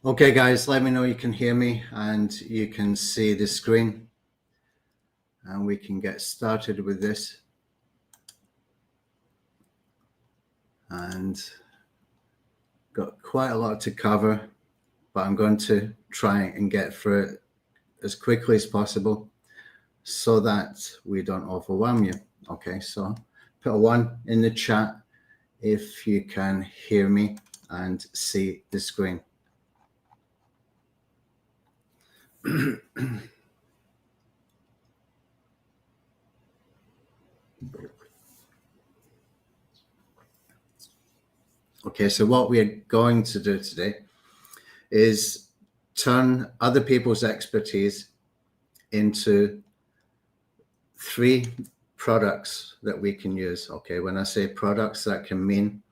Okay, guys, let me know you can hear me and you can see the screen, and we can get started with this. And got quite a lot to cover, but I'm going to try and get through it as quickly as possible so that we don't overwhelm you. Okay, so put a 1 in the chat if you can hear me and see the screen. Okay, so what we're going to do today is turn other people's expertise into 3 products that we can use. Okay, when I say products, that can mean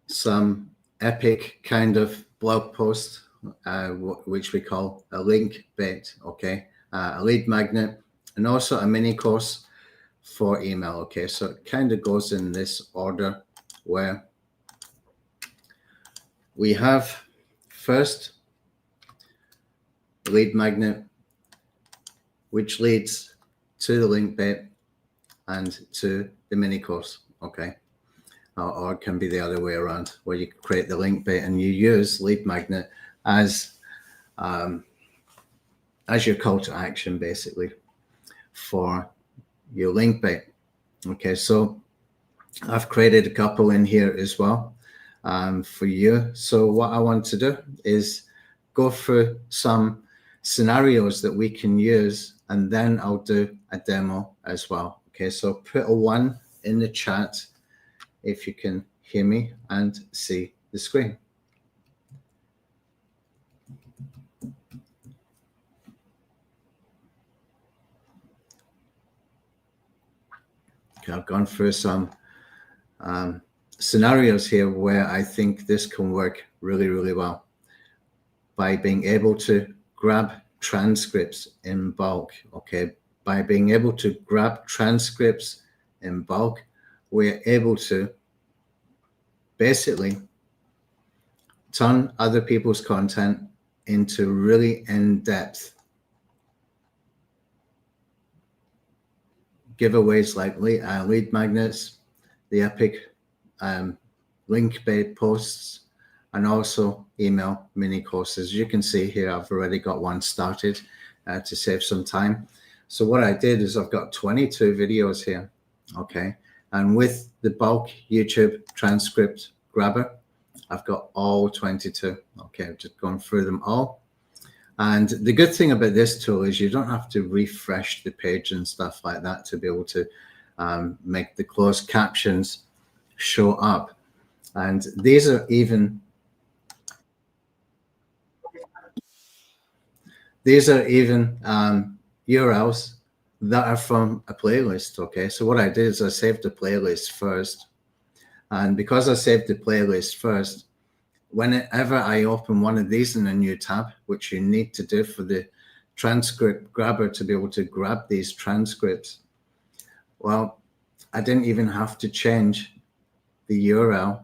some epic kind of blog post, which we call a link bait, okay, a lead magnet, and also a mini course for email. Okay, so it kind of goes in this order where we have first lead magnet, which leads to the link bait and to the mini course. Okay, or it can be the other way around, where you create the link bait and you use lead magnet as your call to action, basically, for your link bait. Okay, so I've created a couple in here as well for you. So what I want to do is go through some scenarios that we can use, and then I'll do a demo as well. Okay, so put a 1 in the chat if you can hear me and see the screen. Okay, I've gone through some scenarios here where I think this can work really, really well by being able to grab transcripts in bulk. Okay, by being able to grab transcripts in bulk, we're able to basically turn other people's content into really in-depth giveaways like lead magnets, the epic link bait posts, and also email mini courses. You can see here I've already got one started to save some time. So what I did is I've got 22 videos here, okay? And with the bulk YouTube transcript grabber, I've got all 22. Okay, I've just gone through them all. And the good thing about this tool is you don't have to refresh the page and stuff like that to be able to make the closed captions show up. And these are even URLs that are from a playlist. Okay, so what I did is I saved the playlist first, and because I saved the playlist first, whenever I open one of these in a new tab, which you need to do for the transcript grabber to be able to grab these transcripts, well, I didn't even have to change the URL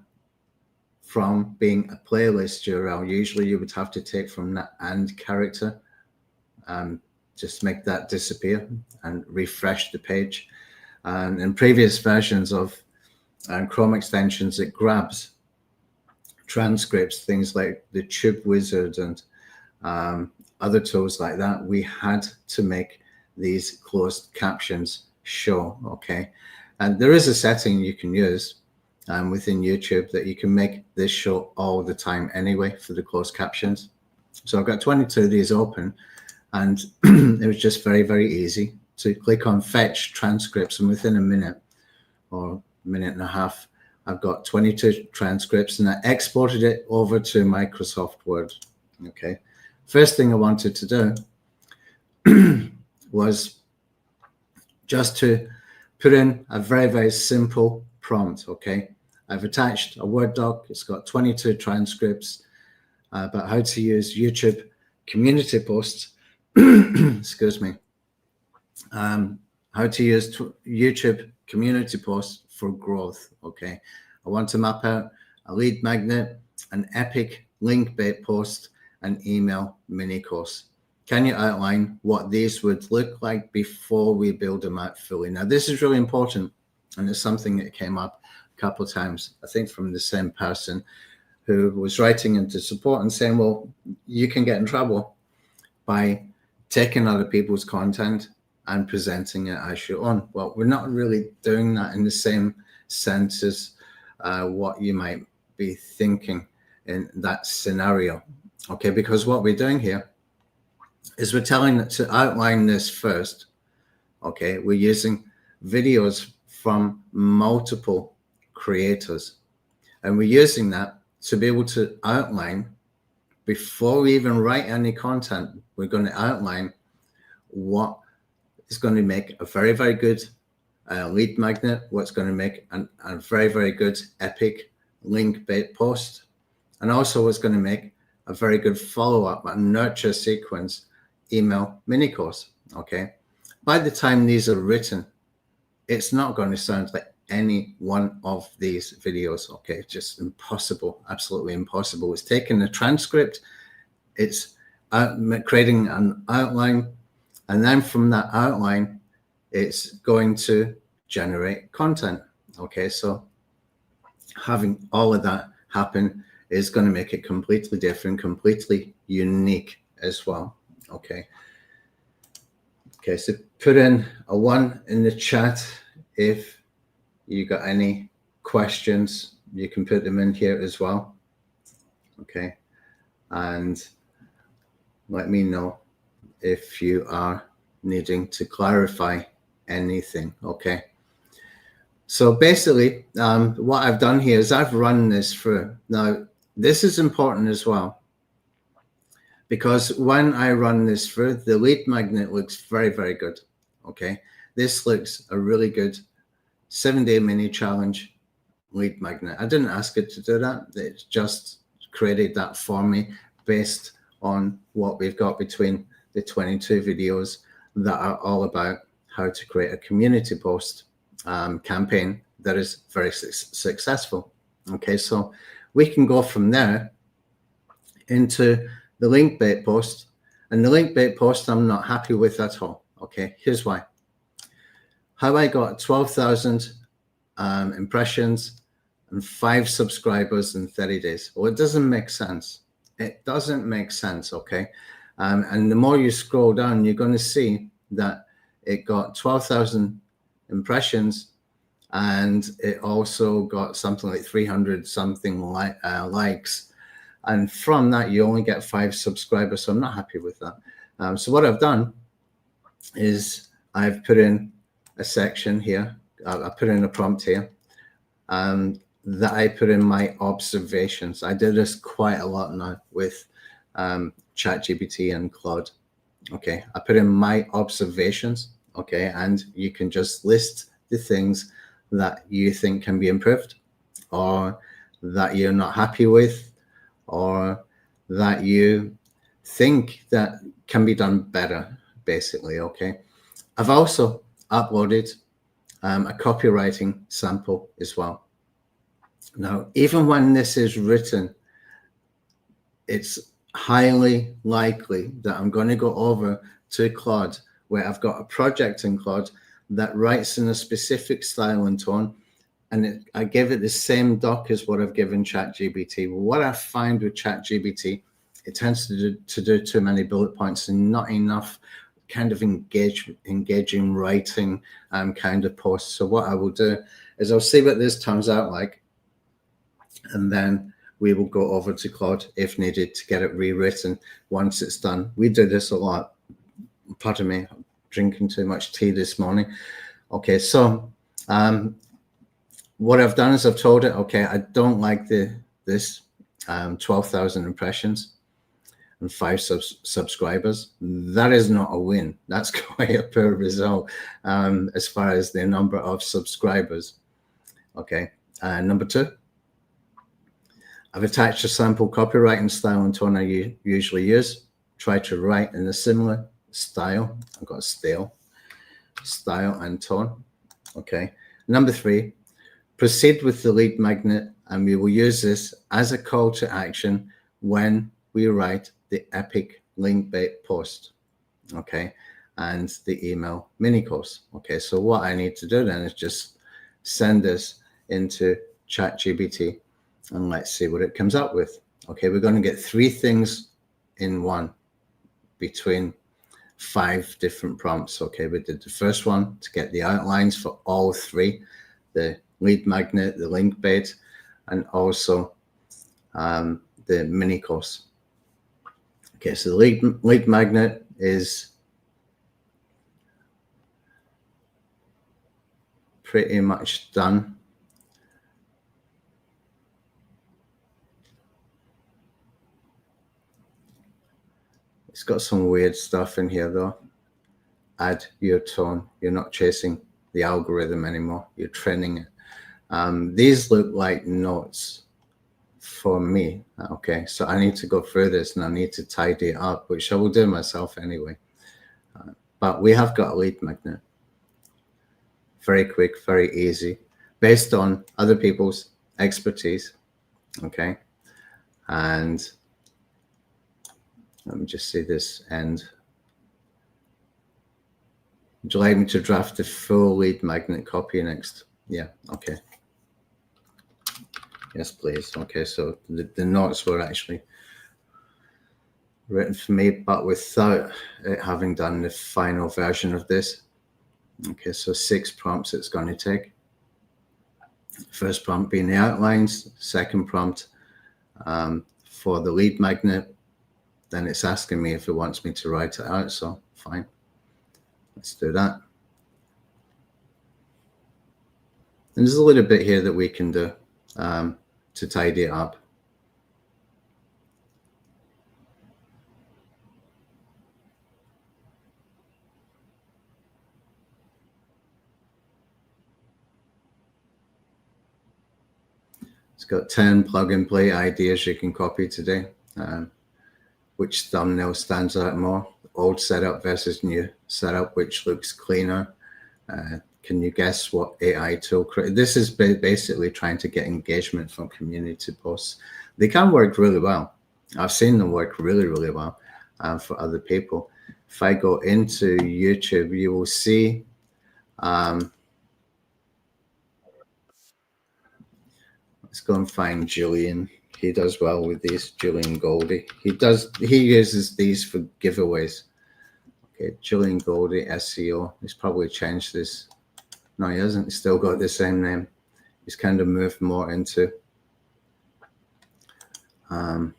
from being a playlist URL. Usually you would have to take from that and character, just make that disappear and refresh the page. And in previous versions of Chrome extensions, it grabs transcripts, things like the Tube Wizard and other tools like that. We had to make these closed captions show, okay? And there is a setting you can use within YouTube that you can make this show all the time anyway for the closed captions. So I've got 22 of these open, and it was just very, very easy to click on fetch transcripts, and within a minute or minute and a half, I've got 22 transcripts, and I exported it over to Microsoft Word. Okay, first thing I wanted to do was just to put in a very, very simple prompt. Okay, I've attached a Word doc. It's got 22 transcripts about how to use YouTube community posts. Excuse me. How to use YouTube community posts for growth. Okay, I want to map out a lead magnet an epic link-bait post, and email mini course. Can you outline what these would look like before we build them out fully? Now, this is really important, and it's something that came up a couple of times, I think from the same person who was writing into support and saying, well, you can get in trouble by taking other people's content and presenting it as your own. Well, we're not really doing that in the same sense as what you might be thinking in that scenario, okay? Because what we're doing here is we're telling it to outline this first, okay? We're using videos from multiple creators, and we're using that to be able to outline, before we even write any content, we're going to outline what is going to make a very, very good lead magnet, what's going to make a very, very good epic link bait post, and also what's going to make a very good follow-up and nurture sequence email mini course, okay? By the time these are written, it's not going to sound like any one of these videos, okay? Just impossible, absolutely impossible. It's taking a transcript, it's creating an outline, and then from that outline, it's going to generate content, okay? So having all of that happen is going to make it completely different, completely unique as well, okay? Okay, so put in a 1 in the chat if you got any questions. You can put them in here as well, okay? And let me know if you are needing to clarify anything, okay? So basically, what I've done here is I've run this through. Now, this is important as well, because when I run this through, the lead magnet looks very, very good, okay? This looks a really good 7-day mini challenge lead magnet. I didn't ask it to do that. It just created that for me based on what we've got between the 22 videos that are all about how to create a community post campaign that is very successful. Okay, so we can go from there into the link bait post, and the link bait post I'm not happy with at all. Okay, here's why. How I got 12,000 impressions and 5 subscribers in 30 days. Well, it doesn't make sense. It doesn't make sense, okay? And the more you scroll down, you're going to see that it got 12,000 impressions, and it also got something like 300 something likes. And from that, you only get 5 subscribers. So I'm not happy with that. So what I've done is I've put in a section here. I put in a prompt here that I put in my observations. I did this quite a lot now with ChatGPT and Claude. Okay, I put in my observations. Okay, and you can just list the things that you think can be improved, or that you're not happy with, or that you think that can be done better, basically, okay? I've also uploaded a copywriting sample as well. Now, even when this is written, it's highly likely that I'm going to go over to Claude, where I've got a project in Claude that writes in a specific style and tone, and I give it the same doc as what I've given ChatGPT. Well, what I find with ChatGPT, it tends to do too many bullet points and not enough kind of engaging writing kind of posts. So what I will do is I'll see what this turns out like, and then we will go over to Claude if needed to get it rewritten once it's done. We do this a lot. Pardon me, I'm drinking too much tea this morning. Okay, so what I've done is I've told it, okay, I don't like this 12,000 impressions and 5 subscribers. That is not a win. That's quite a poor result as far as the number of subscribers. Okay, number 2, I've attached a sample copywriting style and tone I usually use. Try to write in a similar style. I've got a style and tone. Okay, number 3, proceed with the lead magnet, and we will use this as a call to action when we write the epic link bait post, okay, and the email mini course. Okay, so what I need to do then is just send this into ChatGPT and let's see what it comes up with. Okay, we're going to get 3 things in one between 5 different prompts. Okay, we did the first one to get the outlines for all 3, the lead magnet, the link bait, and also the mini course. Okay, so the lead magnet is pretty much done. It's got some weird stuff in here though. Add your tone. You're not chasing the algorithm anymore. You're training it. These look like notes for me. Okay, so I need to go through this and I need to tidy it up, which I will do myself anyway. But we have got a lead magnet. Very quick, very easy, based on other people's expertise. Okay, and let me just see this end. Would you like me to draft the full lead magnet copy next? Yeah, okay. Yes, please. Okay, so the notes were actually written for me, but without it having done the final version of this. Okay, so 6 prompts it's going to take. First prompt being the outlines, second prompt for the lead magnet. Then it's asking me if it wants me to write it out, so fine. Let's do that. And there's a little bit here that we can do to tidy it up. It's got 10 plug and play ideas you can copy today. Which thumbnail stands out more? Old setup versus new setup, which looks cleaner? Can you guess what AI tool? This is basically trying to get engagement from community posts. They can work really well. I've seen them work really, really well for other people. If I go into YouTube, you will see let's go and find Julian. He does well with these. Julian Goldie. He uses these for giveaways. Okay, Julian Goldie, SEO. He's probably changed this. No, he hasn't. He's still got the same name. He's kind of moved more into the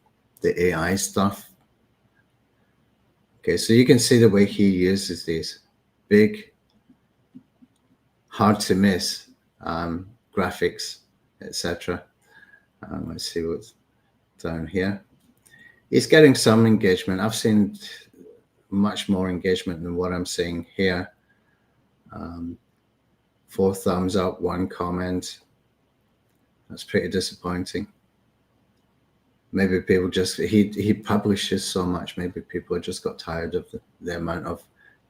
AI stuff. Okay, so you can see the way he uses these big, hard to miss graphics, etc. Let's see what's down here. He's getting some engagement. I've seen much more engagement than what I'm seeing here. 4 thumbs up, 1 comment. That's pretty disappointing. Maybe people just, he publishes so much, maybe people just got tired of the amount of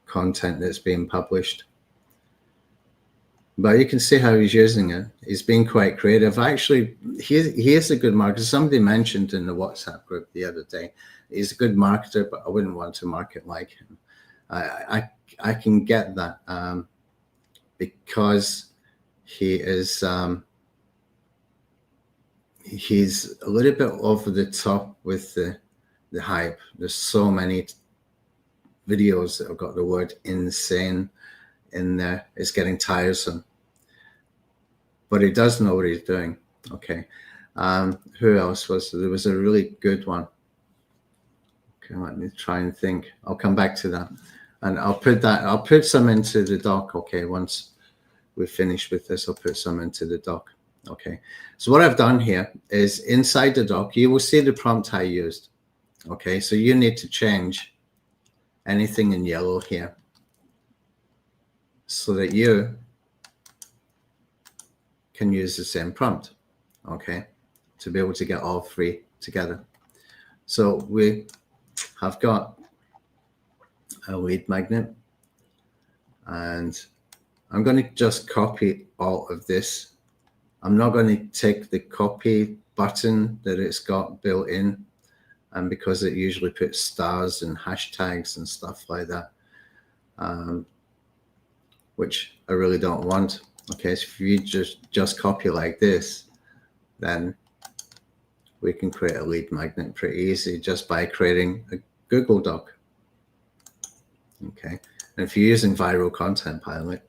content that's being published. But you can see how he's using it. He's being quite creative. Actually, he is a good marketer. Somebody mentioned in the WhatsApp group the other day, he's a good marketer, but I wouldn't want to market like him. I can get that because he is he's a little bit over the top with the hype. There's so many videos that have got the word insane in there. It's getting tiresome. But he does know what he's doing. Okay. Who else was there? There was a really good one. Okay, let me try and think. I'll come back to that. And I'll put some into the doc. Okay, once we finish with this, I'll put some into the doc. Okay. So what I've done here is inside the doc, you will see the prompt I used. Okay, so you need to change anything in yellow here so that you can use the same prompt, okay, to be able to get all 3 together. So we have got a lead magnet, and I'm going to just copy all of this I'm not going to take the copy button that it's got built in, and because it usually puts stars and hashtags and stuff like that, which I really don't want. Okay, so if you just copy like this, then we can create a lead magnet pretty easy just by creating a Google Doc. Okay, and if you're using Viral Content Pilot,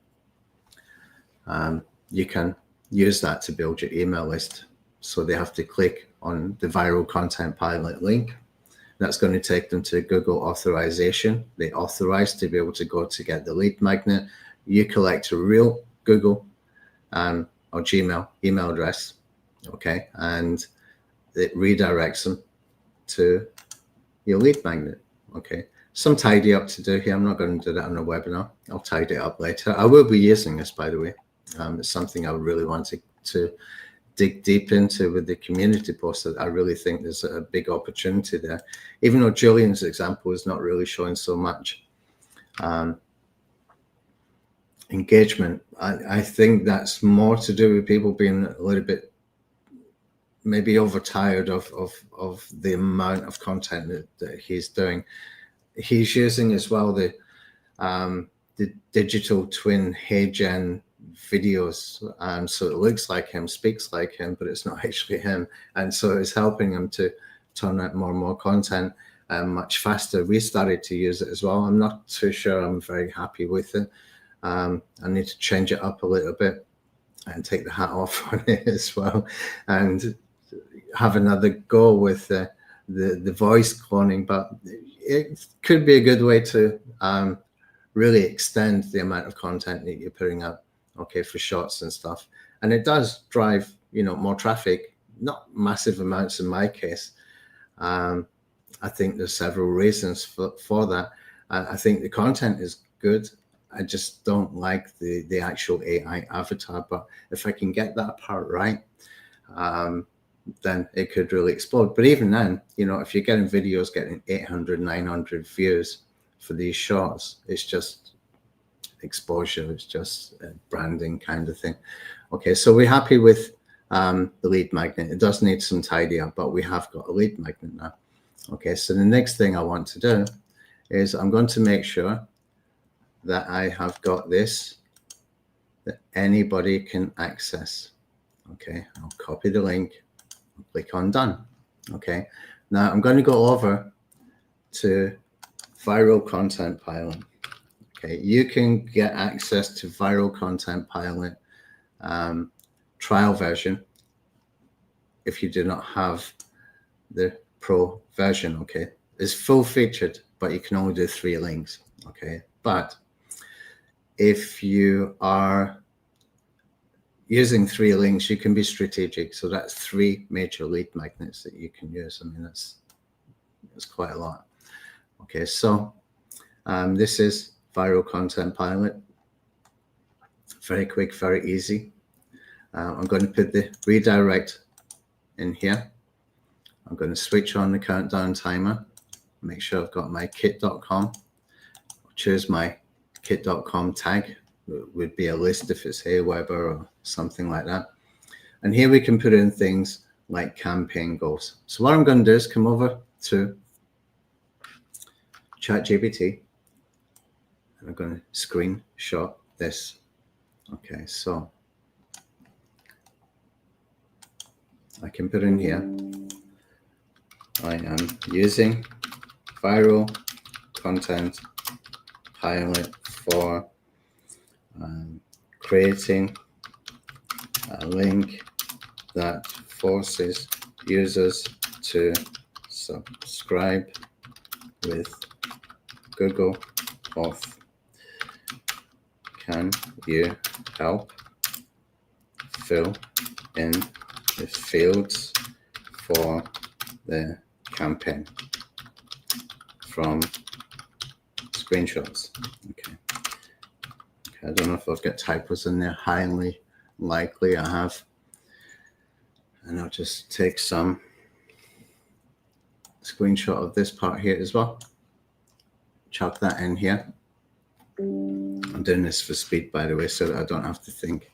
you can use that to build your email list. So they have to click on the Viral Content Pilot link. That's going to take them to Google authorization. They authorize to be able to go to get the lead magnet. You collect a real Google or Gmail email address, okay, and it redirects them to your lead magnet, okay. Some tidy up to do here. I'm not going to do that on a webinar. I'll tidy it up later. I will be using this, by the way. It's something I really want to dig deep into with the community post. That I really think there's a big opportunity there, even though Julian's example is not really showing so much engagement. I think that's more to do with people being a little bit maybe overtired of the amount of content that he's doing. He's using as well the digital twin HeyGen videos, so it looks like him, speaks like him, but it's not actually him, and so it's helping him to turn out more and more content much faster. We started to use it as well. I'm not too sure I'm very happy with it. I need to change it up a little bit and take the hat off on it as well, and have another go with the voice cloning. But it could be a good way to really extend the amount of content that you're putting out, okay, for shots and stuff. And it does drive, more traffic, not massive amounts in my case. I think there's several reasons for that. I think the content is good. I just don't like the actual AI avatar. But if I can get that part right, then it could really explode. But even then, if you're getting videos getting 800, 900 views for these shorts, it's just exposure. It's just a branding kind of thing. Okay, so we're happy with the lead magnet. It does need some tidy up, but we have got a lead magnet now. Okay, so the next thing I want to do is I'm going to make sure that I have got this that anybody can access. Okay, I'll copy the link, click on done. Okay, now I'm going to go over to Viral Content Pilot. Okay, you can get access to Viral Content Pilot trial version if you do not have the pro version. Okay, it's full featured, but you can only do 3 links. Okay, but if you are using 3 links, you can be strategic. So that's 3 major lead magnets that you can use. I mean, that's quite a lot. Okay, so this is Viral Content Pilot. Very quick, very easy. I'm going to put the redirect in here. I'm going to switch on the countdown timer. Make sure I've got my kit.com. Choose my kit.com tag. It would be a list if it's Aweber or something like that. And here we can put in things like campaign goals. So what I'm going to do is come over to ChatGPT and I'm going to screenshot this. Okay, so I can put in here, I am using Viral Content Pilot for creating a link that forces users to subscribe with Google Auth. Can you help fill in the fields for the campaign from screenshots? Okay. I don't know if I've got typos in there. Highly likely I have. And I'll just take some screenshot of this part here as well. Chuck that in here. I'm doing this for speed, by the way, so that I don't have to think.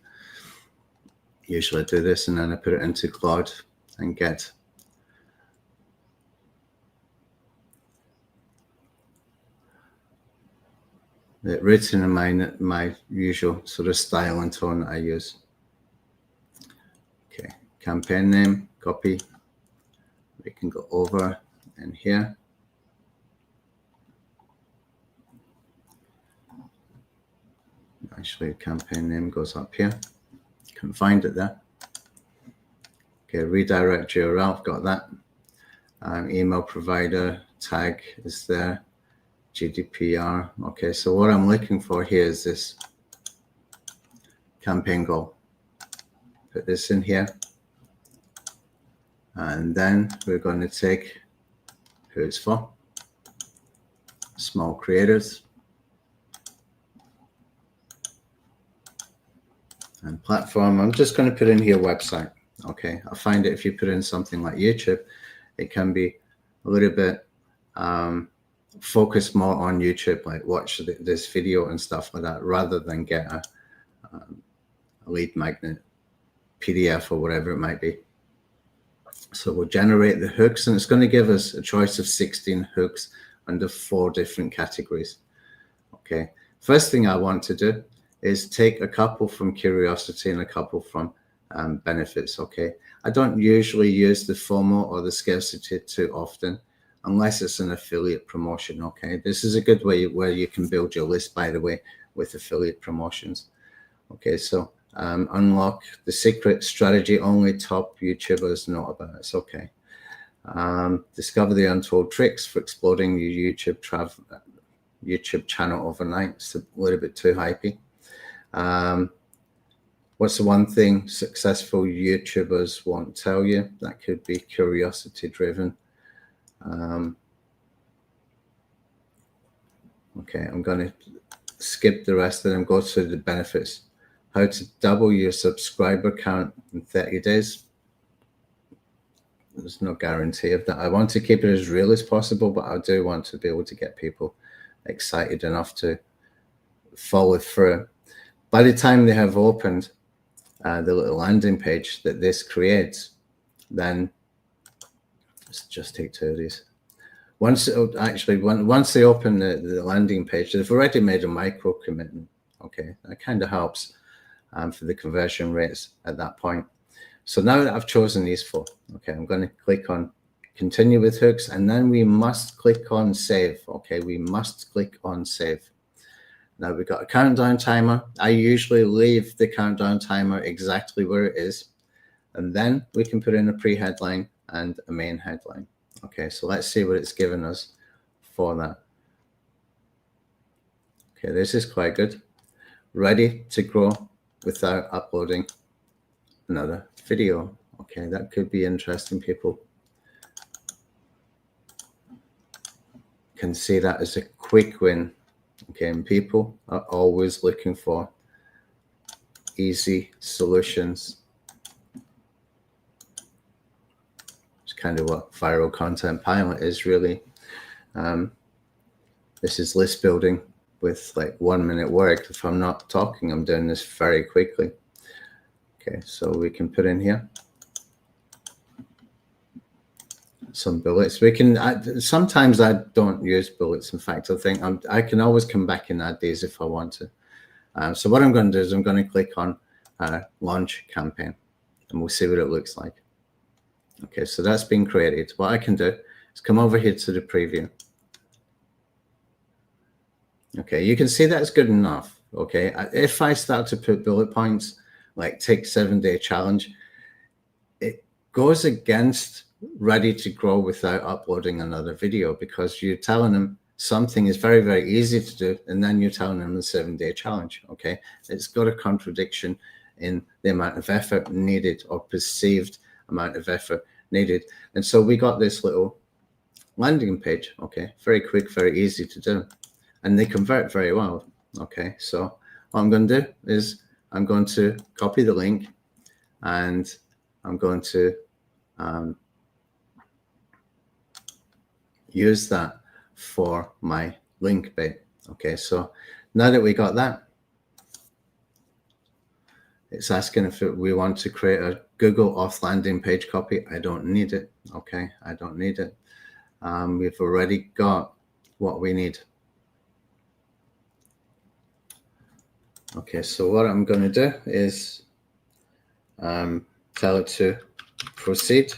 Usually I do this and then I put it into Claude and get it written in my usual sort of style and tone that I use. Okay, campaign name, copy. We can go over in here. Actually, campaign name goes up here. Can find it there. Okay, redirect URL, got that. Email provider tag is there. GDPR. Okay, so what I'm looking for here is this campaign goal. Put this in here. And then we're going to take who it's for. Small creators. And platform, I'm just going to put in here website. Okay, I find that if you put in something like YouTube, it can be a little bit focus more on YouTube, like watch this video and stuff like that, rather than get a lead magnet PDF or whatever it might be. So we'll generate the hooks, and it's going to give us a choice of 16 hooks under 4 different categories. Okay, first thing I want to do is take a couple from curiosity and a couple from benefits. Okay, I don't usually use the FOMO or the scarcity too often, unless it's an affiliate promotion. Okay, this is a good way where you can build your list, by the way, with affiliate promotions. Okay, so unlock the secret strategy only top YouTubers know about. It's okay. Discover the untold tricks for exploding your YouTube channel overnight. It's a little bit too hypey. What's the one thing successful YouTubers won't tell you? That could be curiosity driven. Okay, I'm going to skip the rest of them, go to the benefits. How to double your subscriber count in 30 days. There's no guarantee of that. I want to keep it as real as possible, but I do want to be able to get people excited enough to follow through. By the time they have opened the little landing page that this creates, then let's just take 2 of these. Once they open the landing page, they've already made a micro commitment. Okay, that kind of helps for the conversion rates at that point. So now that I've chosen these 4, okay, I'm going to click on continue with hooks, and then we must click on save. Okay, we must click on save. Now we've got a countdown timer. I usually leave the countdown timer exactly where it is, and then we can put in a pre-headline and a main headline. Okay, so let's see what it's given us for that. Okay, this is quite good. Ready to grow without uploading another video. Okay, that could be interesting. People can see that as a quick win. Okay, and people are always looking for easy solutions. It's kind of what viral content pilot is really. This is list building with like 1 minute work. If I'm not talking, I'm doing this very quickly. Okay, so we can put in here some bullets. We can sometimes I don't use bullets. In fact, I think I can always come back and add these if I want to. So what I'm going to do is I'm going to click on launch campaign, and we'll see what it looks like. Okay, so that's been created. What I can do is come over here to the preview. Okay, you can see that's good enough. Okay, if I start to put bullet points like take 7-day challenge, it goes against ready to grow without uploading another video, because you're telling them something is very, very easy to do, and then you're telling them the 7-day challenge. Okay, it's got a contradiction in the amount of effort needed, or perceived amount of effort needed. And so we got this little landing page. Okay, very quick, very easy to do, and they convert very well. Okay, so what I'm going to do is I'm going to copy the link, and I'm going to use that for my link bait. Okay, so now that we got that, It's asking if we want to create a Google off landing page copy. I don't need it. Okay, I don't need it. We've already got what we need. Okay, so what I'm going to do is tell it to proceed.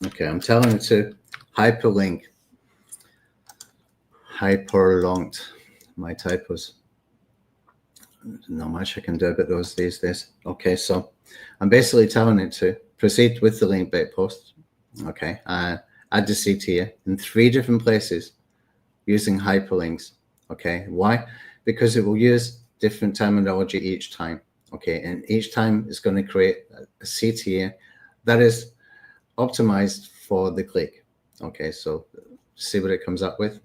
Okay, I'm telling it to hyperlink. Hyperlinked. My typos. Not much I can do about those these days. Okay, so I'm basically telling it to proceed with the link bait post. Okay, add the CTA in 3 different places using hyperlinks. Okay, why? Because it will use different terminology each time. Okay, and each time it's going to create a CTA that is optimized for the click. Okay, so see what it comes up with,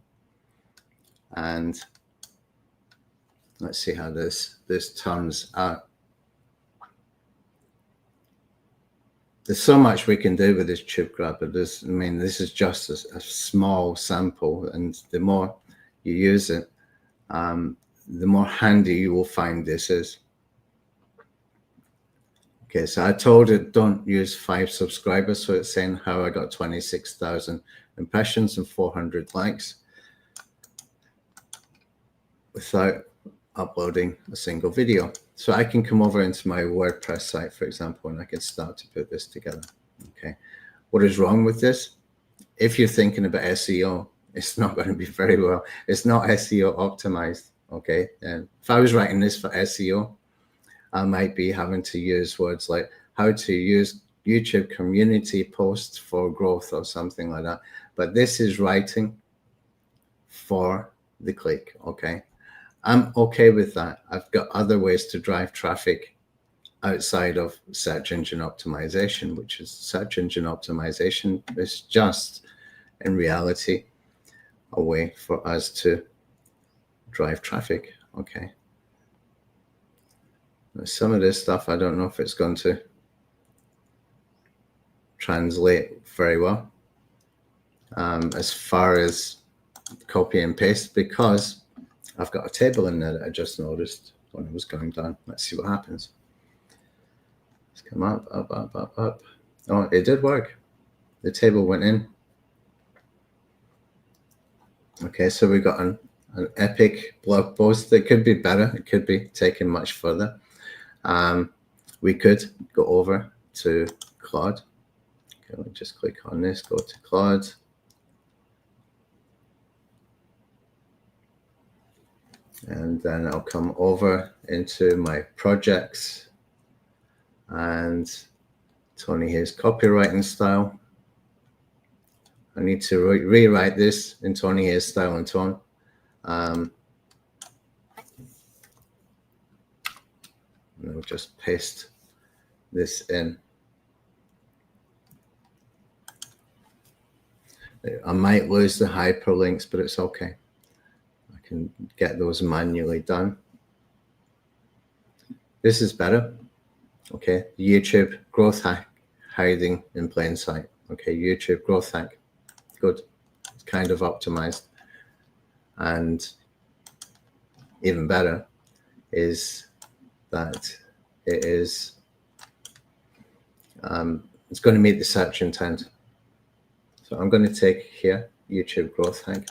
and let's see how this turns out. There's so much we can do with this tube grabber. This is just a small sample, and the more you use it, the more handy you will find this is. Okay, so I told it don't use 5 subscribers, so it's saying how I got 26,000 impressions and 400 likes without uploading a single video. So I can come over into my WordPress site, for example, and I can start to put this together. Okay, what is wrong with this? If you're thinking about SEO, it's not going to be very well. It's not SEO optimized. Okay, and if I was writing this for SEO, I might be having to use words like how to use YouTube community posts for growth or something like that. But this is writing for the click. Okay, I'm okay with that. I've got other ways to drive traffic outside of search engine optimization, which is search engine optimization is just in reality a way for us to drive traffic. Okay. Some of this stuff, I don't know if it's going to translate very well as far as copy and paste, because I've got a table in there that I just noticed when I was going down. Let's see what happens. Let's come up, up, up, up, up. Oh, it did work. The table went in. Okay, so we got an epic blog post that could be better. It could be taken much further. We could go over to Claude. Okay, let me just click on this, go to Claude. And then I'll come over into my projects and Tony here's copywriting style. I need to rewrite this in Tony here's style and tone. And I'll just paste this in. I might lose the hyperlinks, but it's okay. I can get those manually done. This is better. Okay, YouTube growth hack, hiding in plain sight. Okay, YouTube growth hack, good. It's kind of optimized. And even better is that it is it's going to meet the search intent. So I'm going to take here YouTube growth hack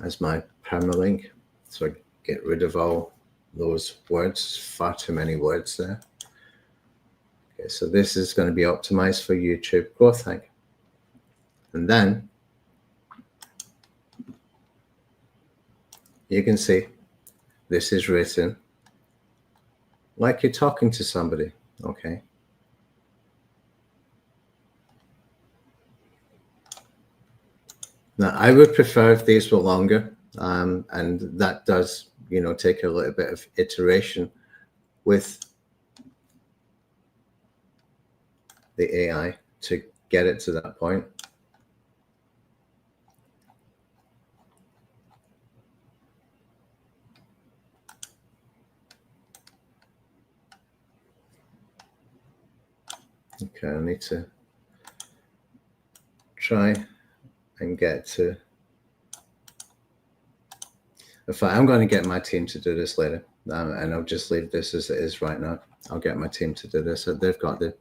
as my permalink, so I get rid of all those words. Far too many words there. Okay, so this is going to be optimized for YouTube growth hack, and then you can see this is written like you're talking to somebody. Okay. Now, I would prefer if these were longer, and that does, take a little bit of iteration with the AI to get it to that point. Okay, I need to try and get to. In fact, I'm going to get my team to do this later, and I'll just leave this as it is right now. I'll get my team to do this. So they've got the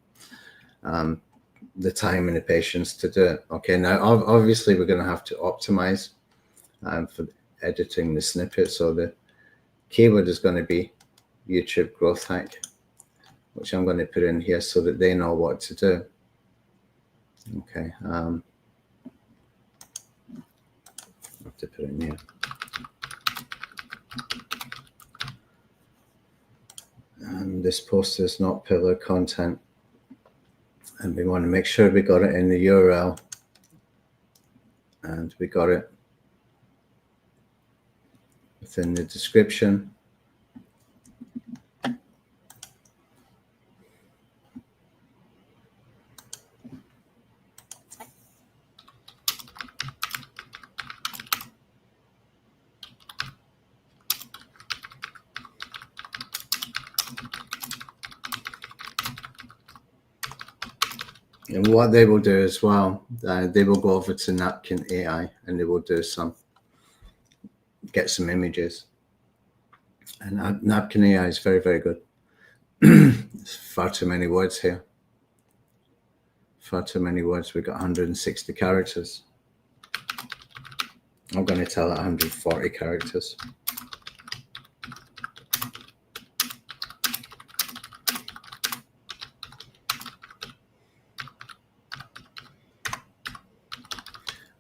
time and the patience to do it. Okay, now obviously we're going to have to optimize for editing the snippet. So the keyword is going to be YouTube growth hack, which I'm going to put in here so that they know what to do. Okay, I have to put it in here. And this post is not pillar content, and we want to make sure we got it in the URL, and we got it within the description. And what they will do as well, they will go over to Napkin AI and they will do get some images. And Napkin AI is very, very good. There's far too many words here. Far too many words. We've got 160 characters. I'm going to tell it 140 characters.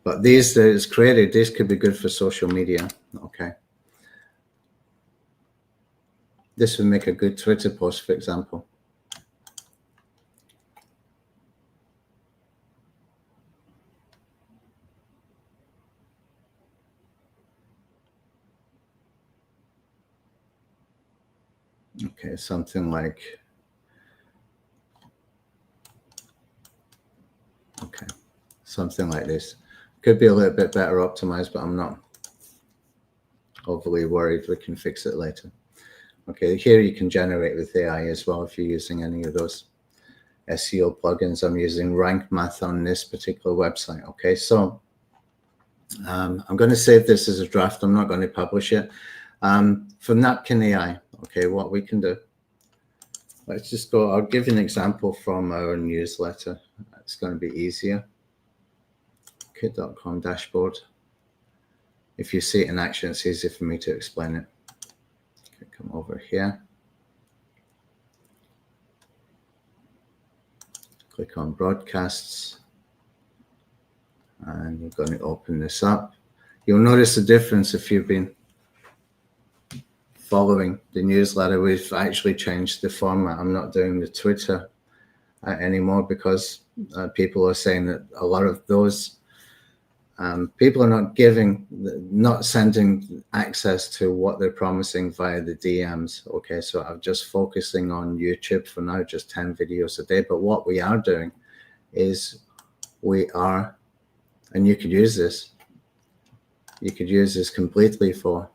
But these that is created, this could be good for social media. Okay. This would make a good Twitter post, for example. Okay, something like, okay, something like this. Could be a little bit better optimized, but I'm not overly worried. We can fix it later. Okay, here you can generate with AI as well if you're using any of those SEO plugins. I'm using Rank Math on this particular website. Okay, so I'm going to save this as a draft. I'm not going to publish it. For Napkin AI, okay, what we can do, let's just go, I'll give you an example from our newsletter. It's going to be easier. Kit.com dashboard. If you see it in action, it's easier for me to explain it. Okay, come over here. Click on broadcasts. And we're going to open this up. You'll notice the difference if you've been following the newsletter. We've actually changed the format. I'm not doing the Twitter anymore because people are saying that a lot of those people are not sending access to what they're promising via the DMs. Okay, so I'm just focusing on YouTube for now, just 10 videos a day. But what we are doing is and you could use this. You could use this completely for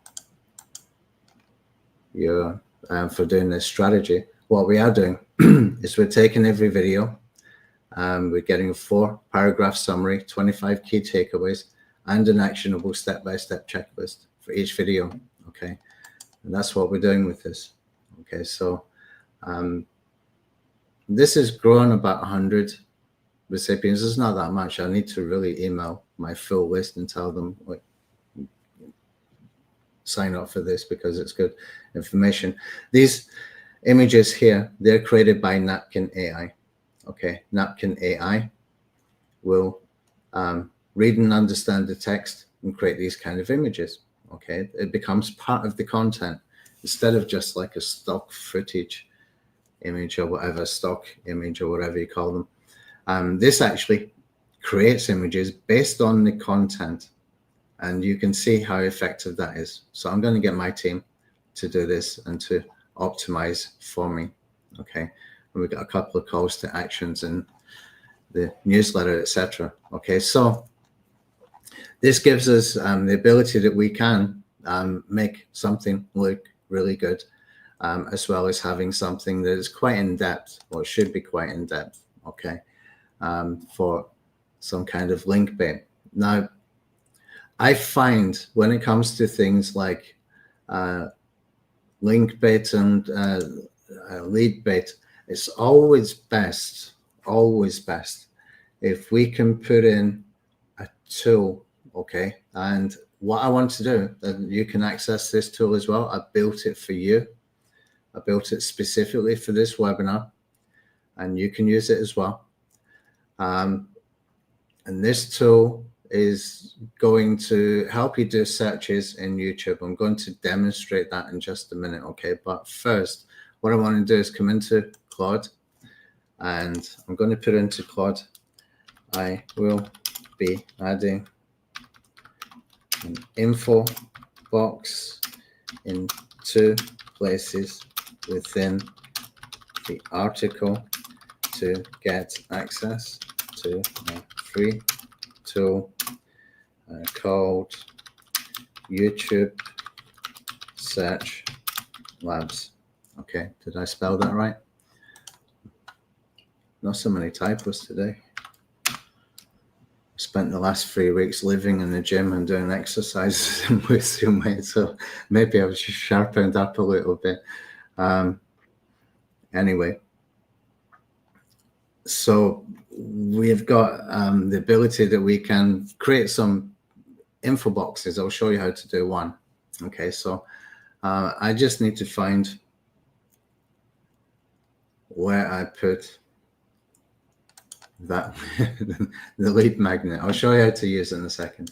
your for doing this strategy. What we are doing is we're taking every video. We're getting a 4-paragraph summary, 25 key takeaways, and an actionable step-by-step checklist for each video. Okay, and that's what we're doing with this. Okay, so this has grown about 100 recipients. It's not that much. I need to really email my full list and tell them, like, sign up for this because it's good information. These images here, they're created by Napkin AI. Okay, Napkin AI will read and understand the text and create these kind of images. Okay, it becomes part of the content instead of just like a stock footage image or whatever, stock image or whatever you call them. This actually creates images based on the content, and you can see how effective that is. So I'm going to get my team to do this and to optimize for me. Okay. And we've got a couple of calls to actions, and the newsletter, etc. Okay, so this gives us the ability that we can make something look really good, as well as having something that is quite in depth, or should be quite in depth, okay, for some kind of link bait. Now, I find when it comes to things like link bait and lead bait, it's always best if we can put in a tool, okay? And what I want to do, and you can access this tool as well. I built it for you. I built it specifically for this webinar, and you can use it as well. And this tool is going to help you do searches in YouTube. I'm going to demonstrate that in just a minute, okay? But first, what I want to do is come into Claude, and I'm going to put into Claude, I will be adding an info box in 2 places within the article to get access to a free tool called YouTube Search Labs. Okay, did I spell that right? Not so many typos today. Spent the last 3 weeks living in the gym and doing exercises and losing weight, so maybe I was just sharpened up a little bit. Anyway, so we've got the ability that we can create some info boxes. I'll show you how to do one. Okay, so I just need to find where I put that the lead magnet. I'll show you how to use it in a second.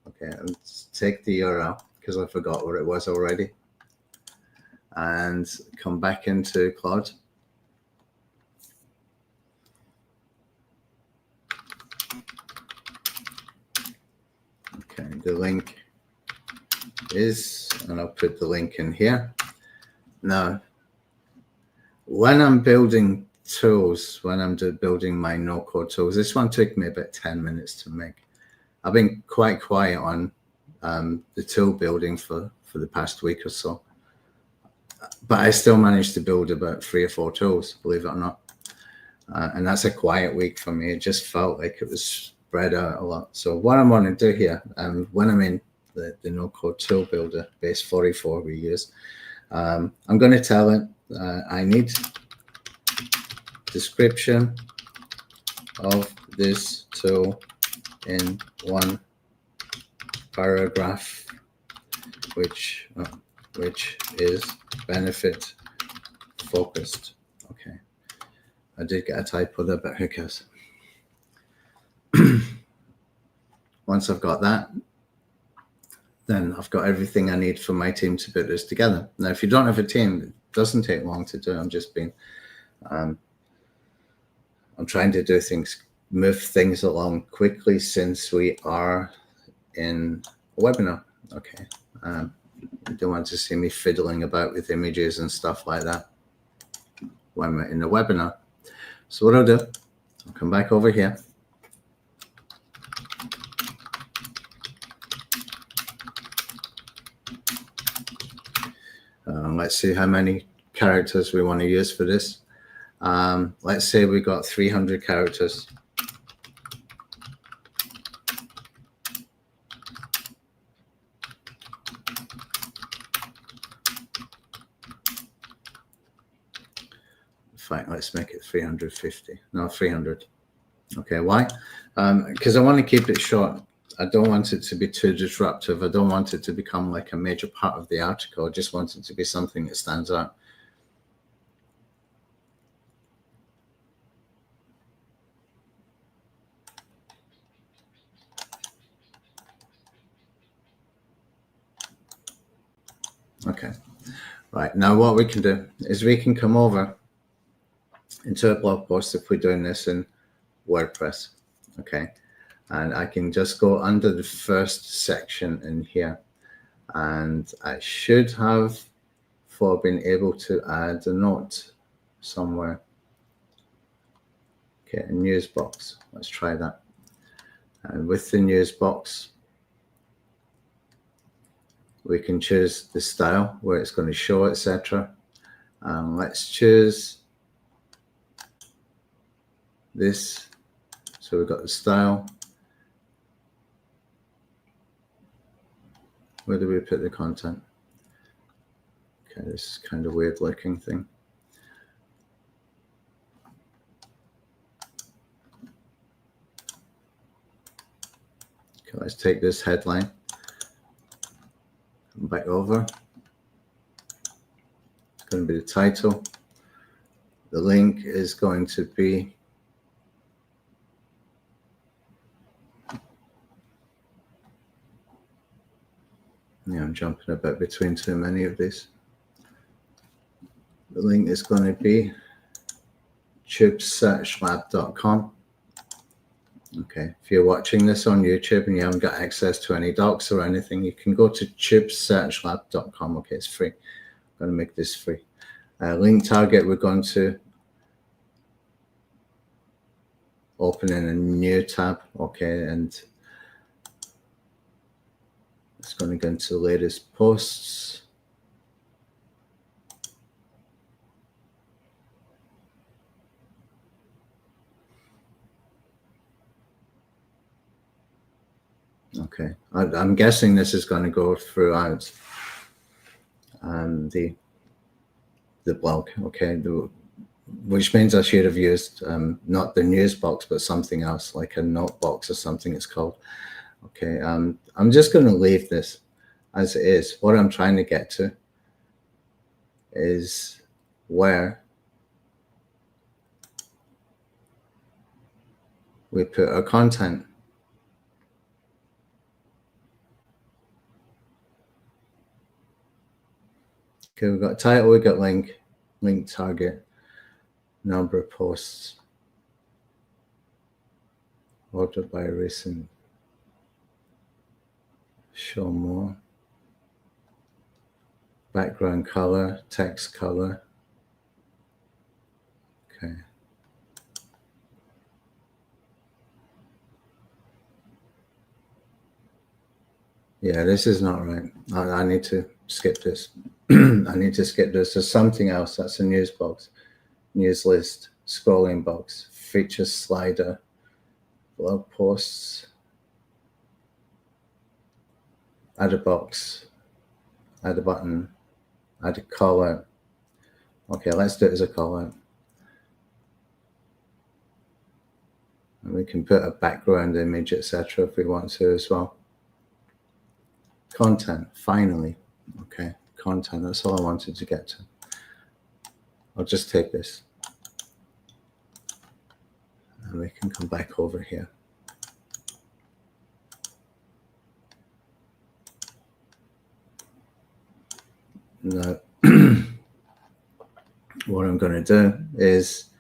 Okay, I'll take the URL because I forgot what it was already, and come back into Claude. Okay, the link is, and I'll put the link in here. Now, when I'm building tools, when I'm building my no-code tools, this one took me about 10 minutes to make. I've been quite quiet on the tool building for the past week or so, but I still managed to build about 3 or 4 tools, believe it or not. And that's a quiet week for me. It just felt like it was spread out a lot. So what I want to do here, when I'm in the no-code tool builder, base 44 we use, I'm going to tell it I need description of this tool in 1 paragraph, which is benefit focused. Okay, I did get a typo there, but who cares? Once I've got that, then I've got everything I need for my team to put this together. Now, if you don't have a team, it doesn't take long to do. I'm just being I'm trying to do things, move things along quickly since we are in a webinar. Okay. You don't want to see me fiddling about with images and stuff like that when we're in the webinar. So what I'll do, I'll come back over here. Let's see how many characters we want to use for this. Let's say we got 300 characters. Fine, let's make it 350. No, 300. Okay, why? Because I want to keep it short. I don't want it to be too disruptive. I don't want it to become like a major part of the article. I just want it to be something that stands out. Okay, right, now what we can do is we can come over into a blog post if we're doing this in WordPress, okay? And I can just go under the first section in here, and I should have been able to add a note somewhere. Okay, a news box. Let's try that. And with the news box, we can choose the style where it's going to show, etc. Let's choose this. So we've got the style. Where do we put the content? Okay, this is kind of weird looking thing. Okay, let's take this headline. Come back over. It's going to be the title. The link is going to be I'm jumping a bit between too many of these. The link is going to be tubesearchlab.com. Okay, if you're watching this on YouTube and you haven't got access to any docs or anything, you can go to tubesearchlab.com. Okay, it's free. I'm going to make this free. Link target, we're going to open in a new tab. Okay, and it's going to go into the latest posts. Okay, I'm guessing this is going to go throughout the blog. Okay, which means I should have used not the news box, but something else like a note box or something it's called. Okay, I'm just going to leave this as it is. What I'm trying to get to is where we put our content. Okay, we've got title, we've got link target, number of posts, order by recent, show more, background color, text color. Okay. Yeah, this is not right. I need to skip this. I need to skip this. There's something else. That's a news box, news list, scrolling box, features slider, blog posts, add a box, add a button, add a call out. Okay, let's do it as a call out. And we can put a background image, etc. if we want to as well. Content, finally. Okay, content, that's all I wanted to get to. I'll just take this. And we can come back over here. Now, what I'm going to do is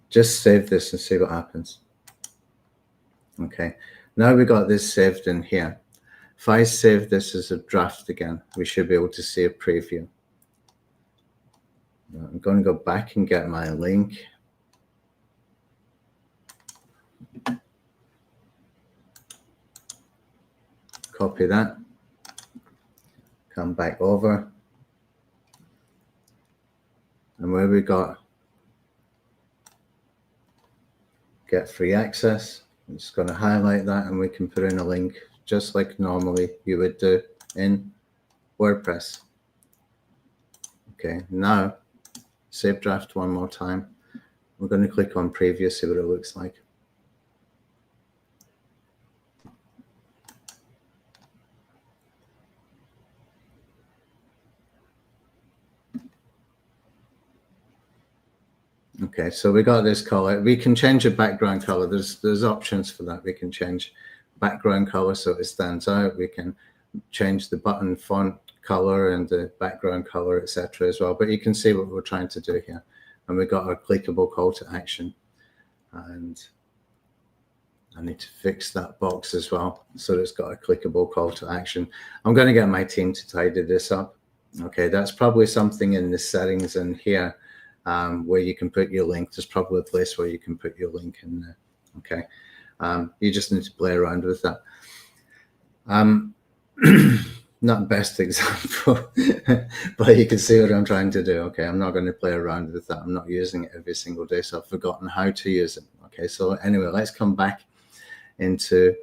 just save this and see what happens. Okay, now we got this saved in here. If I save this as a draft again, we should be able to see a preview. Now, I'm going to go back and get my link. Copy that. Come back over. And where we got get free access, I'm just going to highlight that and we can put in a link just like normally you would do in WordPress. Okay, now save draft one more time. We're going to click on preview, see what it looks like. Okay, so we got this color. We can change the background color. There's options for that. We can change background color so it stands out. We can change the button font color and the background color, etc. as well. But you can see what we're trying to do here. And we've got our clickable call to action. And I need to fix that box as well so that it's got a clickable call to action. I'm going to get my team to tidy this up. Okay, that's probably something in the settings in here. where you can put your link. There's probably a place where you can put your link in there. Okay. You just need to play around with that. Not the best example, but you can see what I'm trying to do. Okay, I'm not going to play around with that. I'm not using it every single day, so I've forgotten how to use it. Okay, so anyway, let's come back into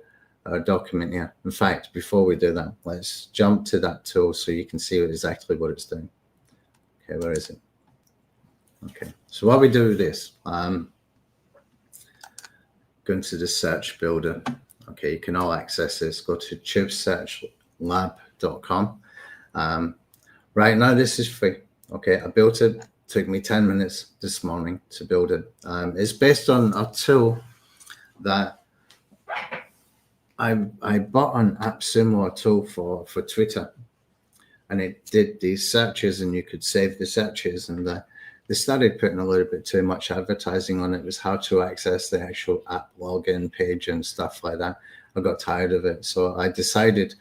our document here. In fact, before we do that, let's jump to that tool so you can see exactly what it's doing. Okay, where is it? Okay, so what we do with this, go into the search builder. Okay, you can all access this. Go to tubesearchlab.com. Right now, this is free. Okay, I built it. Took me 10 minutes this morning to build it. It's based on a tool that I bought an AppSumo tool for Twitter, and it did these searches, and you could save the searches, and they started putting a little bit too much advertising on it. It was how to access the actual app login page and stuff like that. I got tired of it, so I decided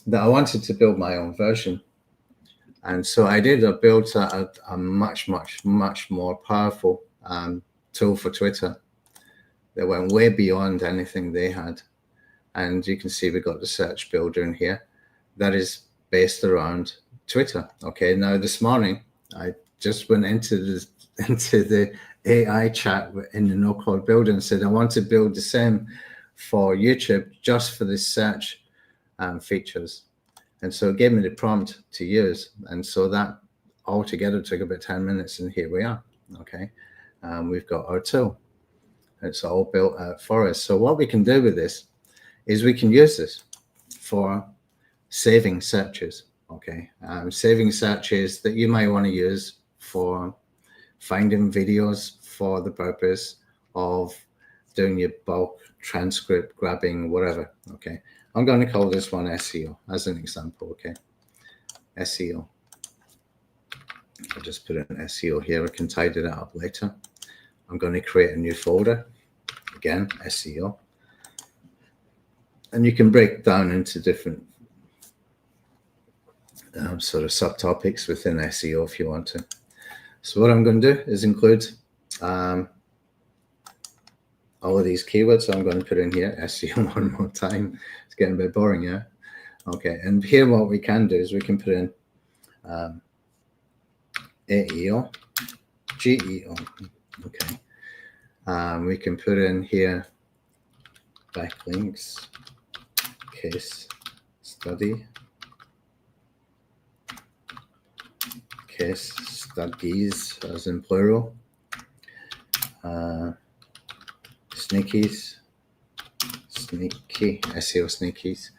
that I wanted to build my own version. And so I did. I built a much more powerful tool for Twitter that went way beyond anything they had. And you can see we got the search builder in here that is based around Twitter. Okay, now this morning I just went into the AI chat in the no-code builder and said I want to build the same for YouTube just for the search features. And so it gave me the prompt to use. And so that altogether took about 10 minutes, and here we are. Okay, we've got our tool. It's all built out for us. So what we can do with this is we can use this for saving searches. Okay, saving searches that you might want to use for finding videos for the purpose of doing your bulk transcript grabbing, whatever. Okay, I'm going to call this one SEO as an example. Okay, SEO. I'll just put an SEO here. I can tidy that up later. I'm going to create a new folder. Again, SEO. And you can break down into different sort of subtopics within SEO if you want to. So what I'm going to do is include all of these keywords. So I'm going to put in here SEO one more time. It's getting a bit boring, yeah? Okay, and here what we can do is we can put in AEO, GEO, okay. We can put in here backlinks, case study, case studies as in plural, sneaky SEO sneakies.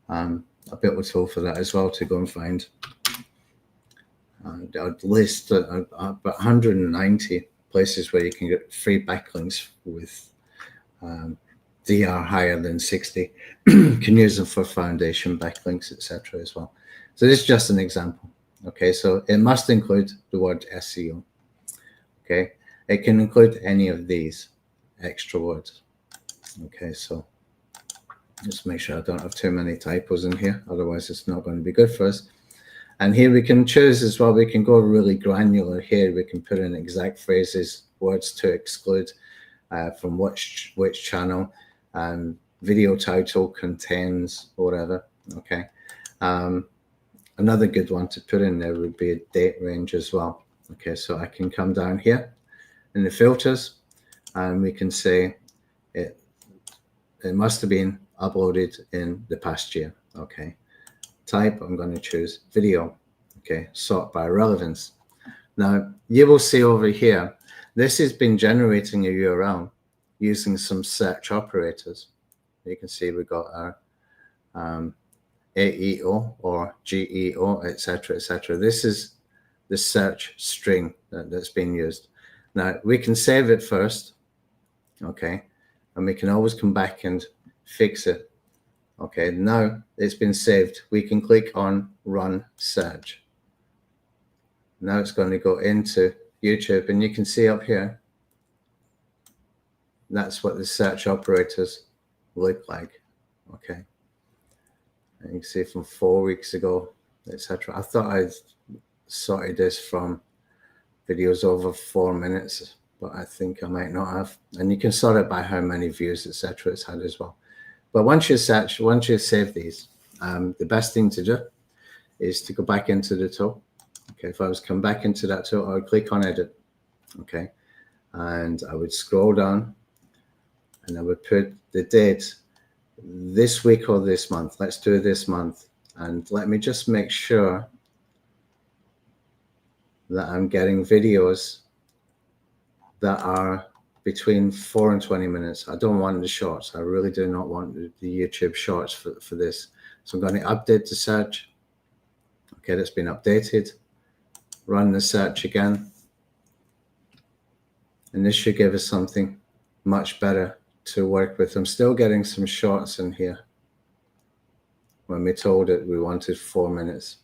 I built a tool for that as well to go and find. I'd list about 190 places where you can get free backlinks with DR higher than 60. Can use them for foundation backlinks, etc. as well. So this is just an example. Okay, so it must include the word SEO. Okay, it can include any of these extra words. Okay, so just make sure I don't have too many typos in here, otherwise it's not going to be good for us. And here we can choose as well. We can go really granular here. We can put in exact phrases, words to exclude from which channel, and video title contains whatever. Okay. Another good one to put in there would be a date range as well. Okay, so I can come down here in the filters, and we can say it must have been uploaded in the past year. Okay. Type, I'm going to choose video. Okay, sort by relevance. Now you will see over here, this has been generating a URL using some search operators. You can see we've got our AEO or GEO, etc., etc. This is the search string that's being used. Now we can save it first, okay, and we can always come back and fix it. Okay, now it's been saved. We can click on Run Search. Now it's going to go into YouTube, and you can see up here, that's what the search operators look like. Okay, and you can see from 4 weeks ago, etc. I thought I'd sorted this from videos over 4 minutes, but I think I might not have. And you can sort it by how many views, etc. it's had as well. But once you save these, the best thing to do is to go back into the tool. Okay, if I was to come back into that tool, I would click on edit. Okay, and I would scroll down and I would put the date this week or this month. Let's do this month. And let me just make sure that I'm getting videos that are between 4 and 20 minutes. I don't want the shorts. I really do not want the YouTube shorts for this. So I'm going to update the search. Okay, that's been updated. Run the search again. And this should give us something much better to work with. I'm still getting some shorts in here when we told it we wanted 4 minutes.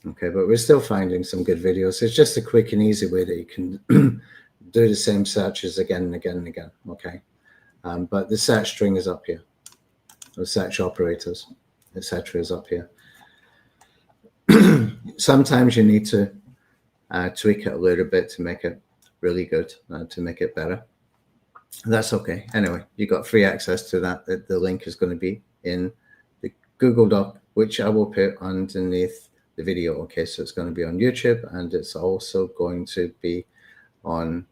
Okay, but we're still finding some good videos. It's just a quick and easy way that you can do the same searches again and again and again. Okay, but the search string is up here. The search operators, etc. is up here. Sometimes you need to tweak it a little bit to make it really good, to make it better. That's okay. Anyway, you got free access to that. The link is going to be in the Google Doc, which I will put underneath the video. Okay, so it's going to be on YouTube, and it's also going to be on,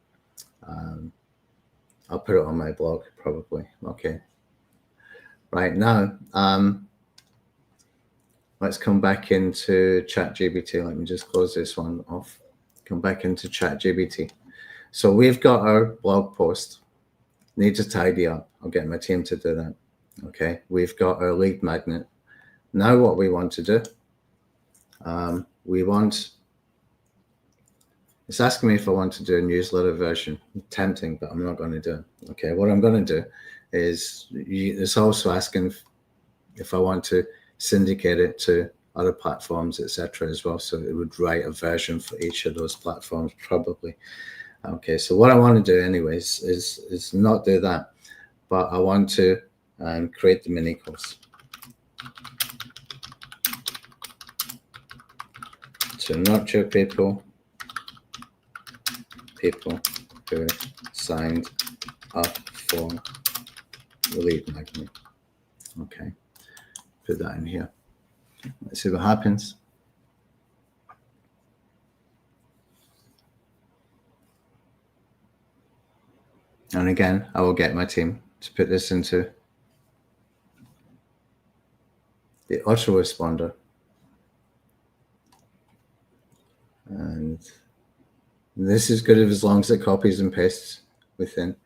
I'll put it on my blog probably. Okay, right now, let's come back into ChatGPT. Let me just close this one off. Come back into ChatGPT. So we've got our blog post. Need to tidy up. I'll get my team to do that. Okay, we've got our lead magnet. Now what we want to do, it's asking me if I want to do a newsletter version. Tempting, but I'm not going to do it. Okay, what I'm going to do is, it's also asking if I want to syndicate it to other platforms, etc. as well. So it would write a version for each of those platforms probably. Okay, so what I want to do anyways is not do that, but I want to create the mini course. To nurture people who signed up for the lead magnet. Okay, put that in here. Let's see what happens. And again, I will get my team to put this into the autoresponder. And this is good as long as it copies and pastes within.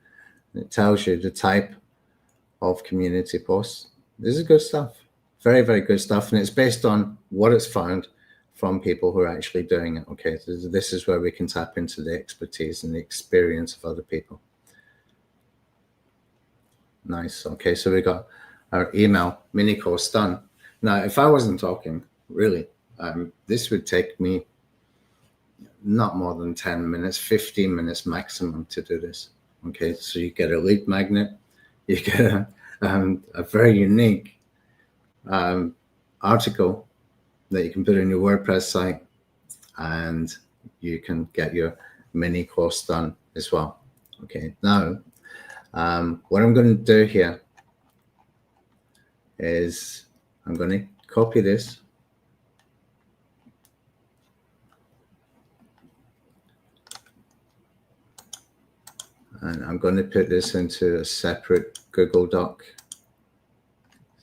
It tells you the type of community posts. This is good stuff. Very, very good stuff. And it's based on what it's found from people who are actually doing it. Okay, so this is where we can tap into the expertise and the experience of other people. Nice. Okay, so we got our email mini course done. Now, if I wasn't talking, really, this would take me not more than 10 minutes, 15 minutes maximum to do this. Okay, so you get a lead magnet, you get a very unique article that you can put in your WordPress site, and you can get your mini course done as well. Okay, now what I'm going to do here is I'm going to copy this. And I'm going to put this into a separate Google Doc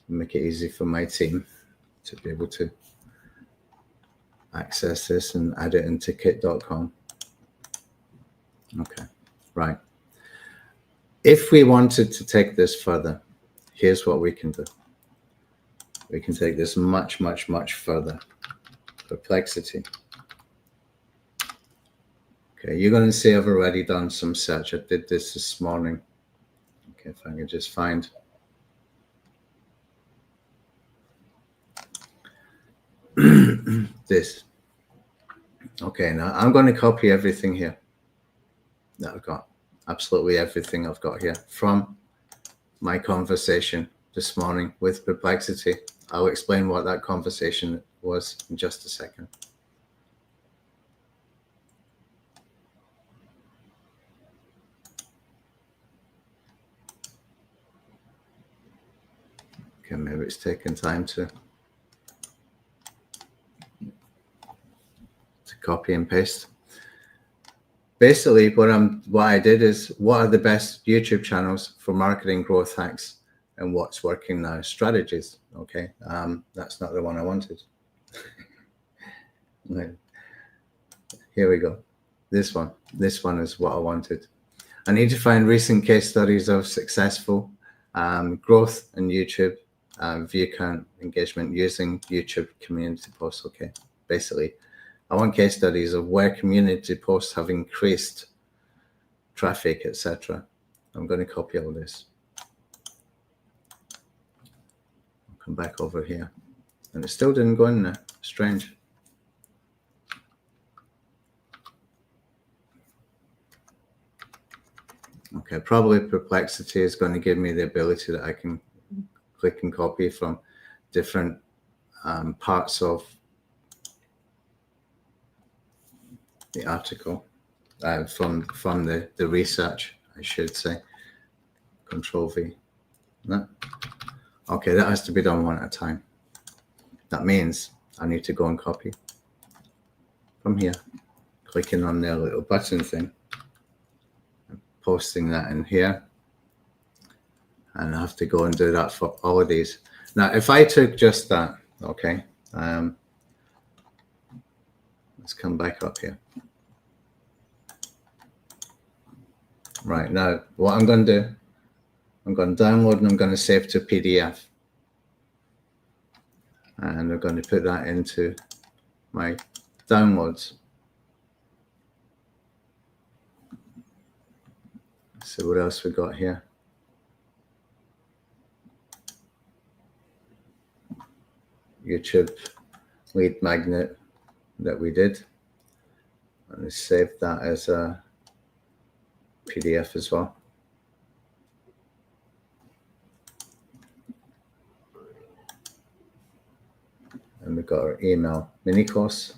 to make it easy for my team to be able to access this and add it into kit.com. Okay, right. If we wanted to take this further, here's what we can do. We can take this much, much, much further. Perplexity. Okay, you're going to see I've already done some search. I did this morning. Okay, if I can just find. This. Okay, now I'm going to copy everything here that I've got. Absolutely everything I've got here from my conversation this morning with Perplexity. I'll explain what that conversation was in just a second. Okay, maybe it's taking time to copy and paste. Basically, what I did is, what are the best YouTube channels for marketing growth hacks and what's working now? Strategies. Okay, that's not the one I wanted. Here we go. This one is what I wanted. I need to find recent case studies of successful growth in YouTube, view count, engagement using YouTube community posts. Okay, basically, I want case studies of where community posts have increased traffic, etc. I'm going to copy all this. I'll come back over here. And it still didn't go in there. Strange. Okay, probably Perplexity is going to give me the ability that I can click and copy from different parts of the article, from the research, I should say. Control V. No. Okay, that has to be done one at a time. That means I need to go and copy from here, clicking on the little button thing, and posting that in here. And I have to go and do that for all of these. Now, if I took just that, okay, let's come back up here. Right, now what I'm going to do, I'm going to download and I'm going to save to PDF. And I'm going to put that into my downloads. So what else we got here? YouTube lead magnet that we did. And we saved that as a PDF as well. And we've got our email mini course.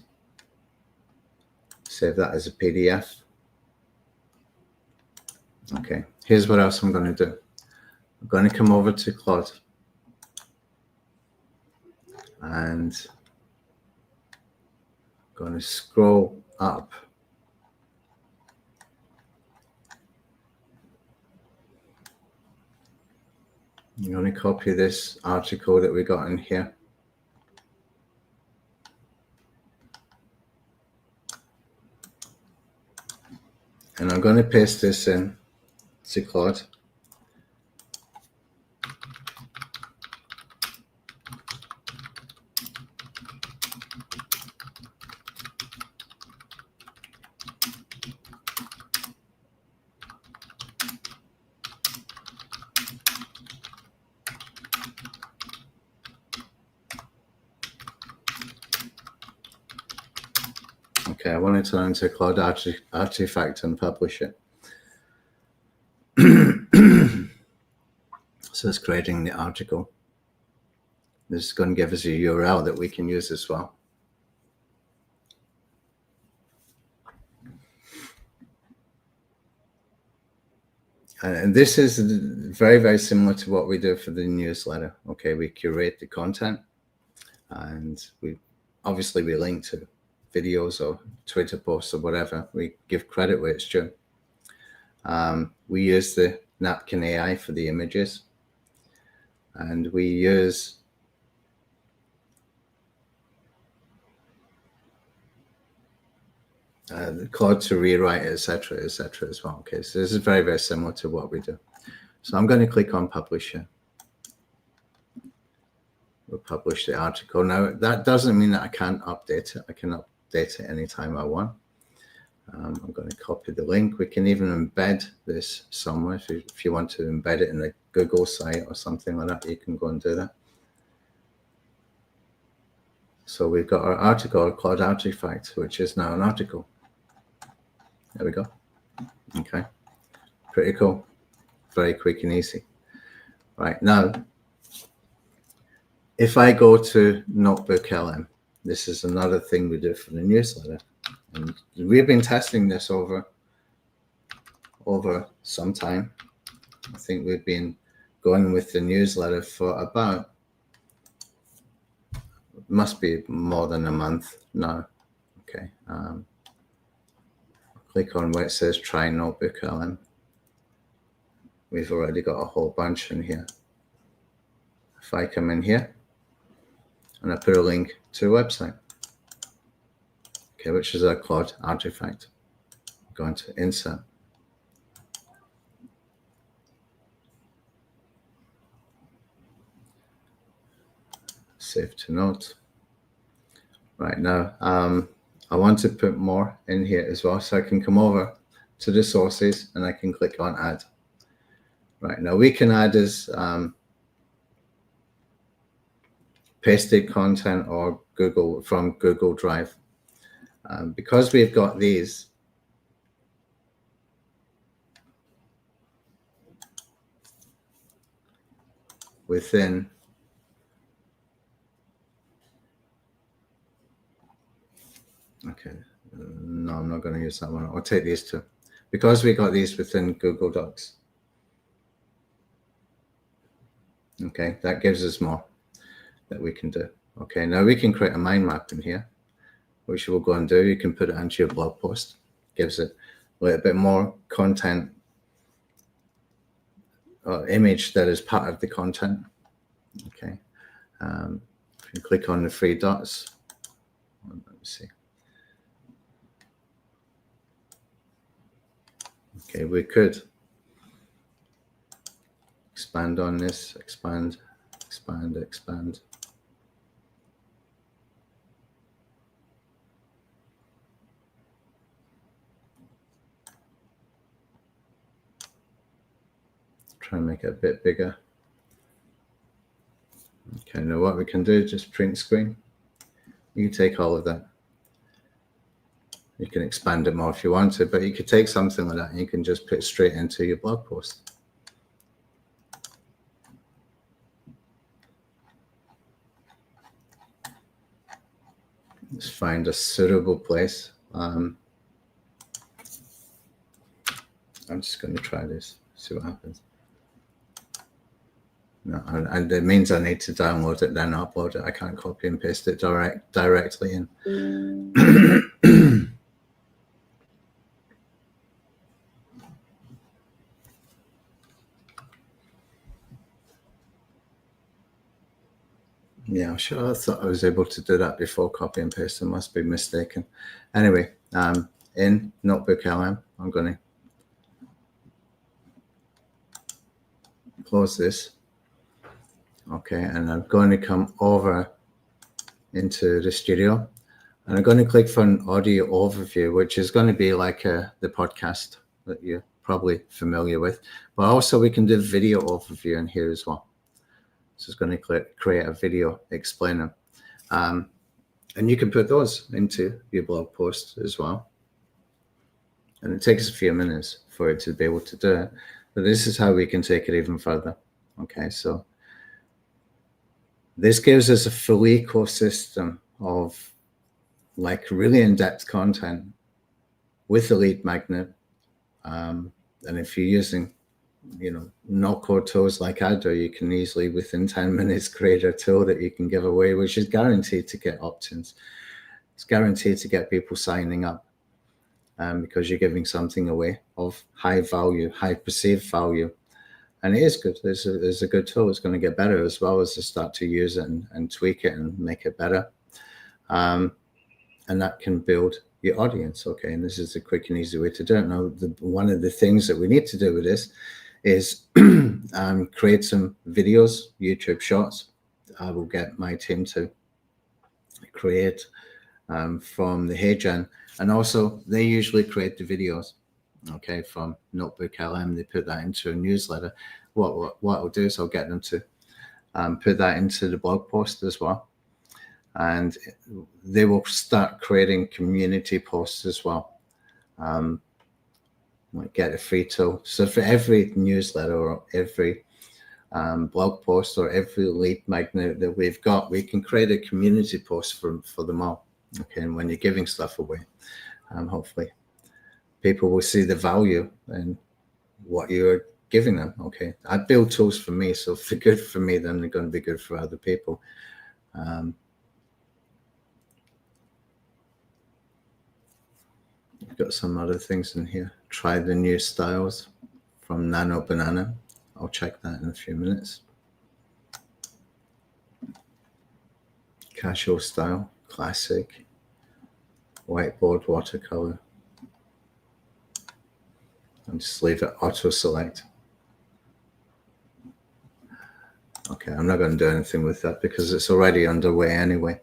Save that as a PDF. Okay, here's what else I'm going to do. I'm going to come over to Claude and I'm going to scroll up. I'm going to copy this article that we got in here. And I'm going to paste this in to Claude. Okay, I want to turn to Cloud Artifact and publish it. So it's creating the article. This is going to give us a URL that we can use as well. And this is very, very similar to what we do for the newsletter. Okay, we curate the content and we link to videos or Twitter posts or whatever. We give credit where it's due. We use the Napkin AI for the images, and we use the Claude to rewrite, etc., etc. as well. Okay, so this is very, very similar to what we do. So I'm going to click on Publish here. We'll publish the article. Now, that doesn't mean that I can't update it. I can update it anytime I want. I'm going to copy the link. We can even embed this somewhere. If you want to embed it in a Google site or something like that, you can go and do that. So we've got our article, Cloud Artifact, which is now an article. There we go. Okay, pretty cool. Very quick and easy. Right, now, if I go to Notebook LM, this is another thing we do for the newsletter. And we've been testing this over some time. I think we've been going with the newsletter for about must be more than a month now. Okay. Click on where it says try Notebook LM. We've already got a whole bunch in here. If I come in here and I put a link to a website, okay, which is a Claude artifact, I'm going to insert. Save to note. Right now, I want to put more in here as well, so I can come over to the sources and I can click on add. Right now, we can add as pasted content or from Google Drive. Because we've got these, within okay, no, I'm not going to use that one. I'll take these two. Because we got these within Google Docs. Okay, that gives us more that we can do. Okay, now we can create a mind map in here, which we'll go and do. You can put it into your blog post. Gives it a little bit more content or image that is part of the content. Okay, if you click on the three dots, let me see. Okay, we could expand on this, expand, expand, expand. Try and make it a bit bigger. Okay, now what we can do is just print screen. You can take all of that. You can expand it more if you want to, but you could take something like that and you can just put it straight into your blog post. Let's find a suitable place. I'm just going to try this, see what happens. No, and it means I need to download it, then upload it. I can't copy and paste it directly in. Yeah, sure. I thought I was able to do that before copy and paste. I must be mistaken. Anyway, in Notebook LM, I'm going to close this. Okay, and I'm going to come over into the studio, and I'm going to click for an audio overview, which is going to be like the podcast that you're probably familiar with. But also we can do video overview in here as well. So it's going to create a video explainer. And you can put those into your blog post as well. And it takes a few minutes for it to be able to do it. But this is how we can take it even further. Okay, so this gives us a full ecosystem of like really in-depth content with a lead magnet. And if you're using no-code tools like I do, you can easily, within 10 minutes, create a tool that you can give away, which is guaranteed to get opt-ins. It's guaranteed to get people signing up because you're giving something away of high value, high perceived value. And it is good. It's a good tool. It's going to get better as well as to start to use it and tweak it and make it better. And that can build your audience. Okay, and this is a quick and easy way to do it. Now, one of the things that we need to do with this is create some videos, YouTube shorts. I will get my team to create from the HeyGen, and also they usually create the videos. Okay, from Notebook LM, they put that into a newsletter. What I'll do is I'll get them to put that into the blog post as well, and they will start creating community posts as well. Like get a free tool. So for every newsletter or every blog post or every lead magnet that we've got, we can create a community post for them all. Okay, and when you're giving stuff away, hopefully people will see the value in what you're giving them. Okay, I build tools for me, so if they're good for me, then they're going to be good for other people. We've got some other things in here. Try the new styles from Nano Banana. I'll check that in a few minutes. Casual style, classic, whiteboard, watercolor. And just leave it auto select. Okay, I'm not going to do anything with that because it's already underway anyway.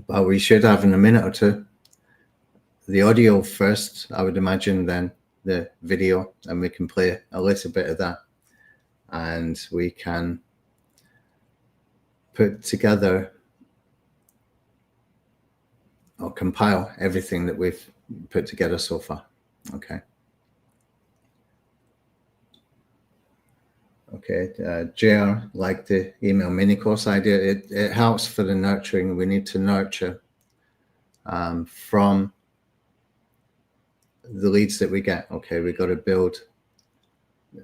But we should have in a minute or two the audio first, I would imagine, then the video, and we can play a little bit of that, and we can put together or compile everything that we've put together so far. Okay. Okay, JR liked the email mini course idea. It helps for the nurturing. We need to nurture from the leads that we get. Okay, we've got to build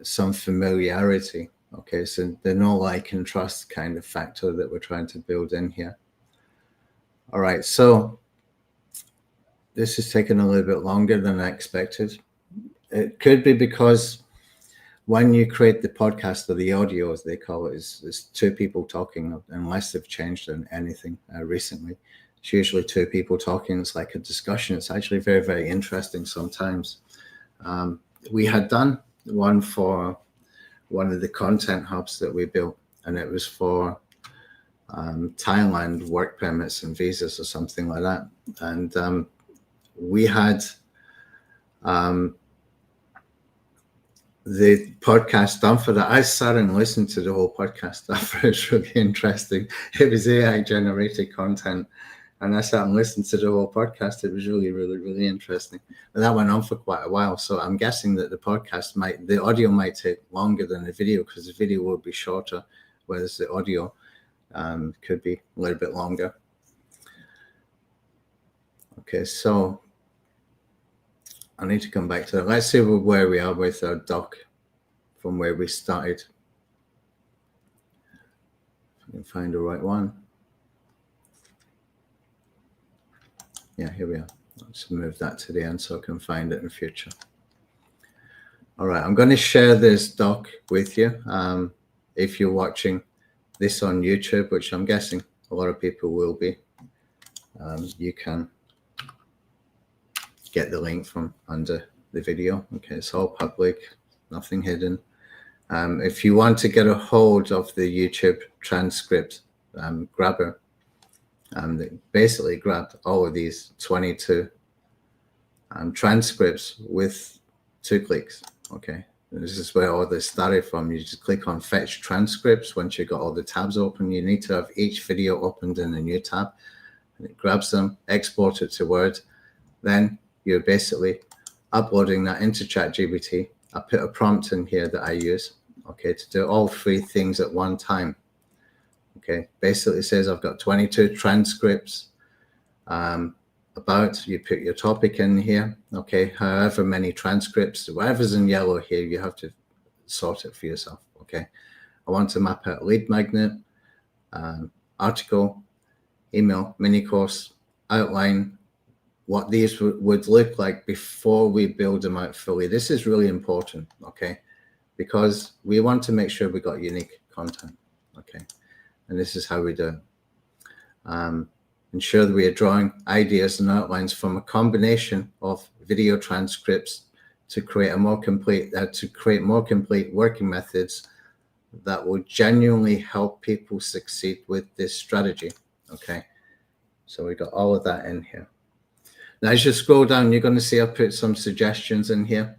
some familiarity. Okay, so the know, like, and trust kind of factor that we're trying to build in here. All right, so this is taking a little bit longer than I expected. It could be because when you create the podcast or the audio, as they call it, is two people talking, unless they've changed anything recently. It's usually two people talking. It's like a discussion. It's actually very, very interesting sometimes. We had done one for one of the content hubs that we built, and it was for Thailand work permits and visas or something like that. And we had the podcast done for that. I sat and listened to the whole podcast. That was really interesting. It was AI generated content, and I sat and listened to the whole podcast. It was really, really, really interesting. But that went on for quite a while. So I'm guessing that the audio might take longer than the video, because the video will be shorter, whereas the audio could be a little bit longer. Okay, so I need to come back to that. Let's see where we are with our doc from where we started. If I can find the right one. Yeah, here we are. Let's move that to the end so I can find it in the future. All right, I'm going to share this doc with you. If you're watching this on YouTube, which I'm guessing a lot of people will be, you can get the link from under the video. Okay, it's all public, nothing hidden. If you want to get a hold of the YouTube transcript grabber, they basically grabbed all of these 22 transcripts with 2 clicks. Okay, and this is where all this started from. You just click on fetch transcripts. Once you've got all the tabs open, you need to have each video opened in a new tab, and it grabs them, export it to Word. Then you're basically uploading that into ChatGPT. I put a prompt in here that I use, okay, to do all 3 things at one time. Okay, basically it says I've got 22 transcripts about, you put your topic in here, okay, however many transcripts, whatever's in yellow here, you have to sort it for yourself, okay. I want to map out lead magnet, article, email, mini course, outline, what these would look like before we build them out fully. This is really important, okay, because we want to make sure we got unique content, okay, and this is how we do it. Ensure that we are drawing ideas and outlines from a combination of video transcripts to create more complete working methods that will genuinely help people succeed with this strategy, okay. So we got all of that in here. Now, as you scroll down, you're going to see I put some suggestions in here.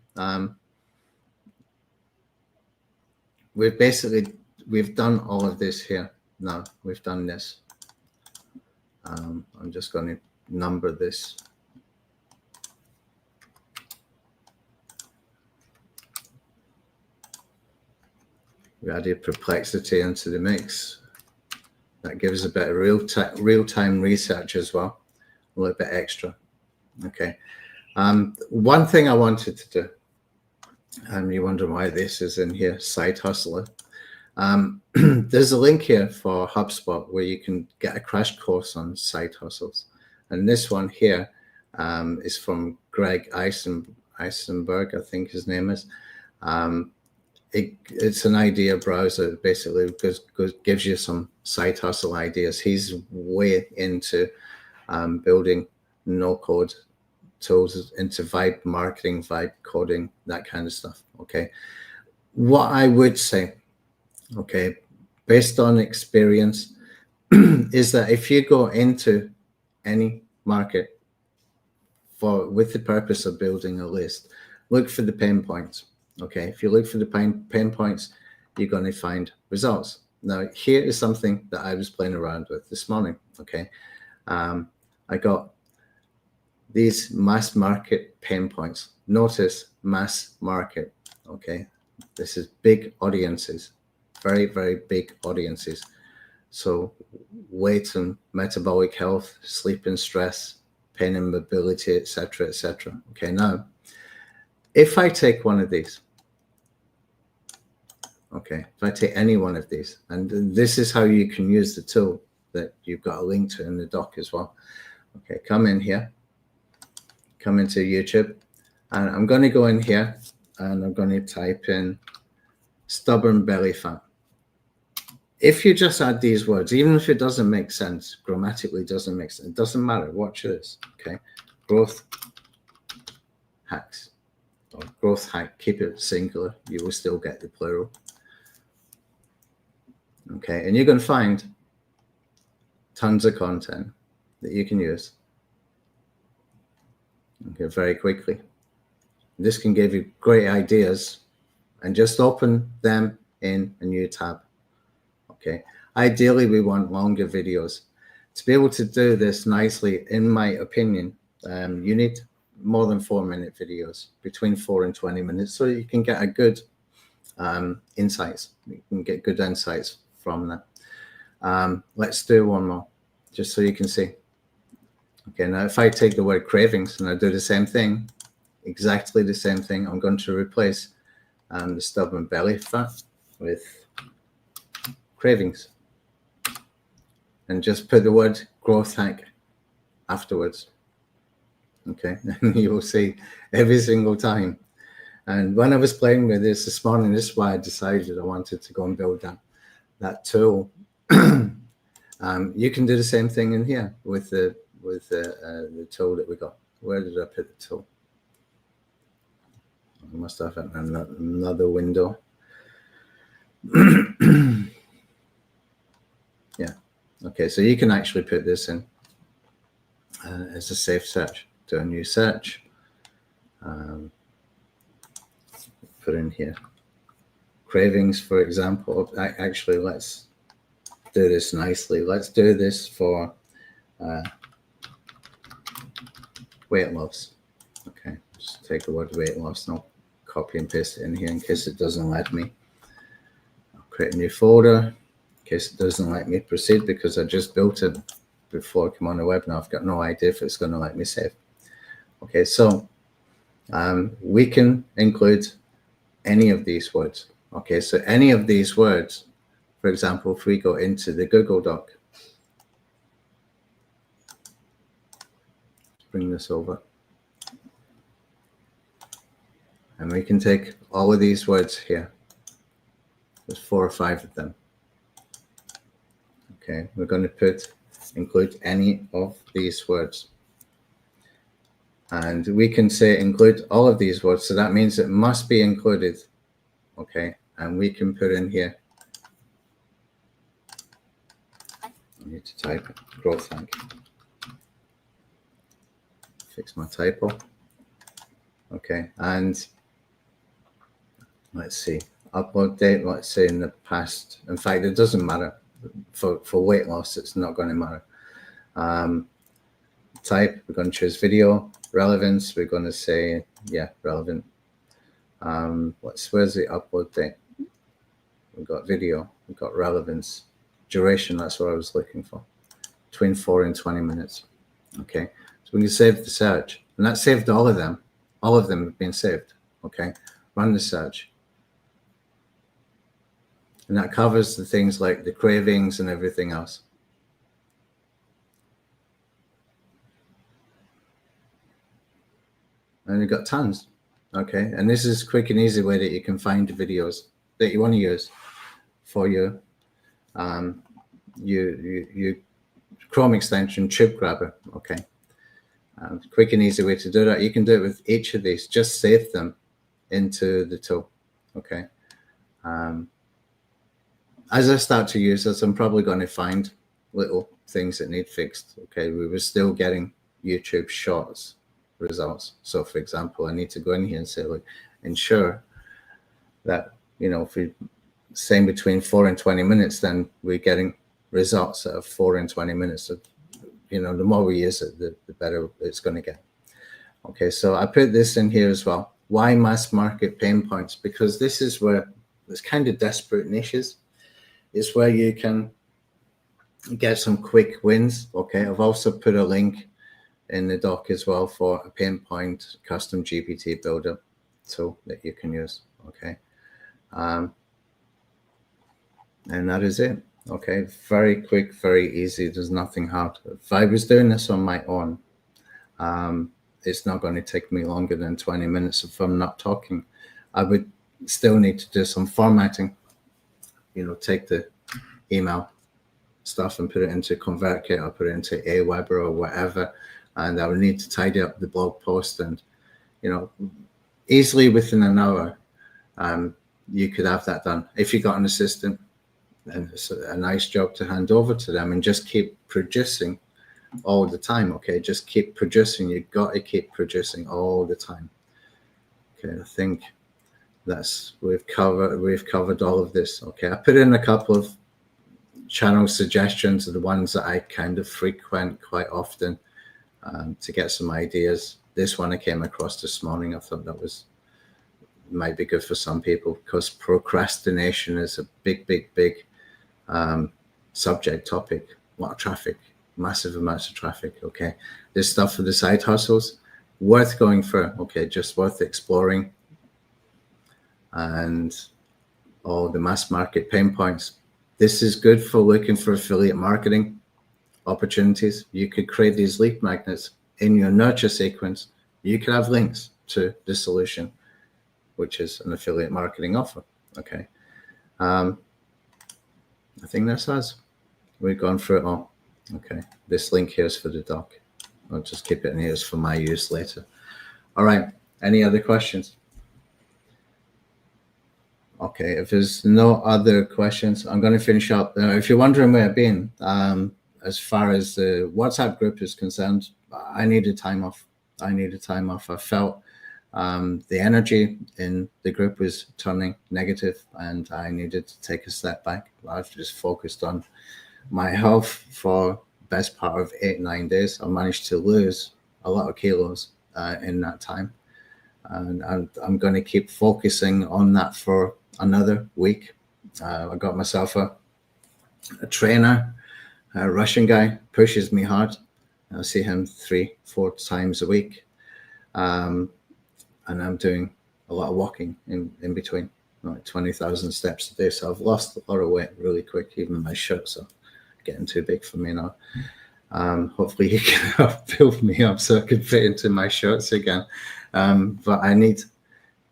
We've done all of this here. Now we've done this. I'm just going to number this. We added perplexity into the mix. That gives a bit of real-time research as well, a little bit extra. Okay. One thing I wanted to do, and you wonder why this is in here, Side Hustler. There's a link here for HubSpot where you can get a crash course on side hustles. And this one here is from Greg Eisenberg, I think his name is. It's an idea browser, basically, because gives you some side hustle ideas. He's way into building no-code tools, into vibe marketing, vibe coding, that kind of stuff. Okay, what I would say, okay, based on experience, is that if you go into any market with the purpose of building a list, look for the pain points. Okay, if you look for the pain points, you're going to find results. Now, here is something that I was playing around with this morning. Okay, I got these mass market pain points. Notice mass market. Okay, this is big audiences, very, very big audiences. So weight and metabolic health, sleep and stress, pain and mobility, etc., etc. Okay, now, if I take one of these, okay, if I take any one of these, and this is how you can use the tool that you've got a link to in the doc as well. Okay, come in here, come into YouTube, and I'm going to go in here, and I'm going to type in stubborn belly fat. If you just add these words, even if it doesn't make sense, grammatically doesn't make sense, it doesn't matter. Watch this, okay? Growth hacks, or growth hack, keep it singular, you will still get the plural. Okay, and you're going to find tons of content that you can use, okay, very quickly. This can give you great ideas, and just open them in a new tab. Okay, ideally we want longer videos. To be able to do this nicely, in my opinion, you need more than 4-minute videos, between 4 and 20 minutes, so you can get a good insights. You can get good insights from that. Let's do one more, just so you can see. Okay, now if I take the word cravings and I do the same thing, exactly the same thing, I'm going to replace the stubborn belly fat with cravings, and just put the word growth hack afterwards. Okay, and you will see every single time. And when I was playing with this morning, this is why I decided I wanted to go and build that tool. You can do the same thing in here with the tool that we got. Where did I put the tool? I must have another window. Yeah. Okay, so you can actually put this in as a safe search. Do a new search. Put in here cravings, for example. Actually, let's do this nicely. Let's do this for weight loss. Okay, just take the word weight loss and I'll copy and paste it in here in case it doesn't let me. I'll create a new folder in case it doesn't let me proceed, because I just built it before I come on the web. Now I've got no idea if it's going to let me save. Okay, so we can include any of these words. Okay, so any of these words, for example, if we go into the Google Doc, bring this over, and we can take all of these words here. There's 4 or 5 of them. Okay, we're going to include any of these words. And we can say include all of these words, so that means it must be included. Okay, and we can put in here, I need to type it, growth hack. Fix my typo. Okay, and let's see, upload date, let's say in the past. In fact, it doesn't matter. For weight loss, it's not going to matter. Type, we're going to choose video. Relevance, we're going to say, yeah, relevant. Where's the upload date? We've got video, we've got relevance. Duration, that's what I was looking for. Between 4 and 20 minutes. Okay, so we can save the search. And that saved all of them. All of them have been saved. Okay, run the search. And that covers the things like the cravings and everything else. and you've got tons. Okay, and this is a quick and easy way that you can find videos that you want to use for your Chrome extension tube grabber. Okay, quick and easy way to do that. You can do it with each of these. Just save them into the tool. Okay. As I start to use this, I'm probably going to find little things that need fixed. Okay, we were still getting YouTube Shorts results. So, for example, I need to go in here and say, look, ensure that, if we say between 4 and 20 minutes, then we're getting results that are 4 and 20 minutes. So, the more we use it, the better it's going to get. Okay, so I put this in here as well. Why mass market pain points? Because this is where there's kind of desperate niches. It's where you can get some quick wins. Okay, I've also put a link in the doc as well for a pain point custom GPT builder tool that you can use. Okay, and that is it. Okay, very quick, very easy. There's nothing hard. If I was doing this on my own, it's not going to take me longer than 20 minutes if I'm not talking. I would still need to do some formatting, take the email stuff and put it into ConvertKit or put it into Aweber or whatever. And I would need to tidy up the blog post, and, easily within an hour, you could have that done. If you got an assistant, then it's a nice job to hand over to them and just keep producing all the time. Okay, just keep producing. You've got to keep producing all the time. Okay, I think we've covered all of this. Okay, I put in a couple of channel suggestions of the ones that I kind of frequent quite often to get some ideas. This one I came across this morning. I thought that might be good for some people, because procrastination is a big subject topic. A lot of traffic, massive amounts of traffic. Okay, this stuff for the side hustles, worth going for. Okay, just worth exploring. And all the mass market pain points. This is good for looking for affiliate marketing opportunities. You could create these lead magnets in your nurture sequence. You could have links to the solution, which is an affiliate marketing offer. Okay. I think that's us. We've gone through it all. Okay. This link here is for the doc. I'll just keep it in here for my use later. All right. Any other questions? Okay, if there's no other questions, I'm going to finish up. If you're wondering where I've been, as far as the WhatsApp group is concerned, I needed time off. I felt the energy in the group was turning negative, and I needed to take a step back. I've just focused on my health for the best part of 8-9 days. I managed to lose a lot of kilos in that time. And I'm going to keep focusing on that for another week. I got myself a trainer, a Russian guy, pushes me hard. I see him 3-4 times a week. And I'm doing a lot of walking in between, like 20,000 steps a day. So I've lost a lot of weight really quick. Even my shirts are getting too big for me now. Hopefully you can help build me up so I can fit into my shirts again. But I need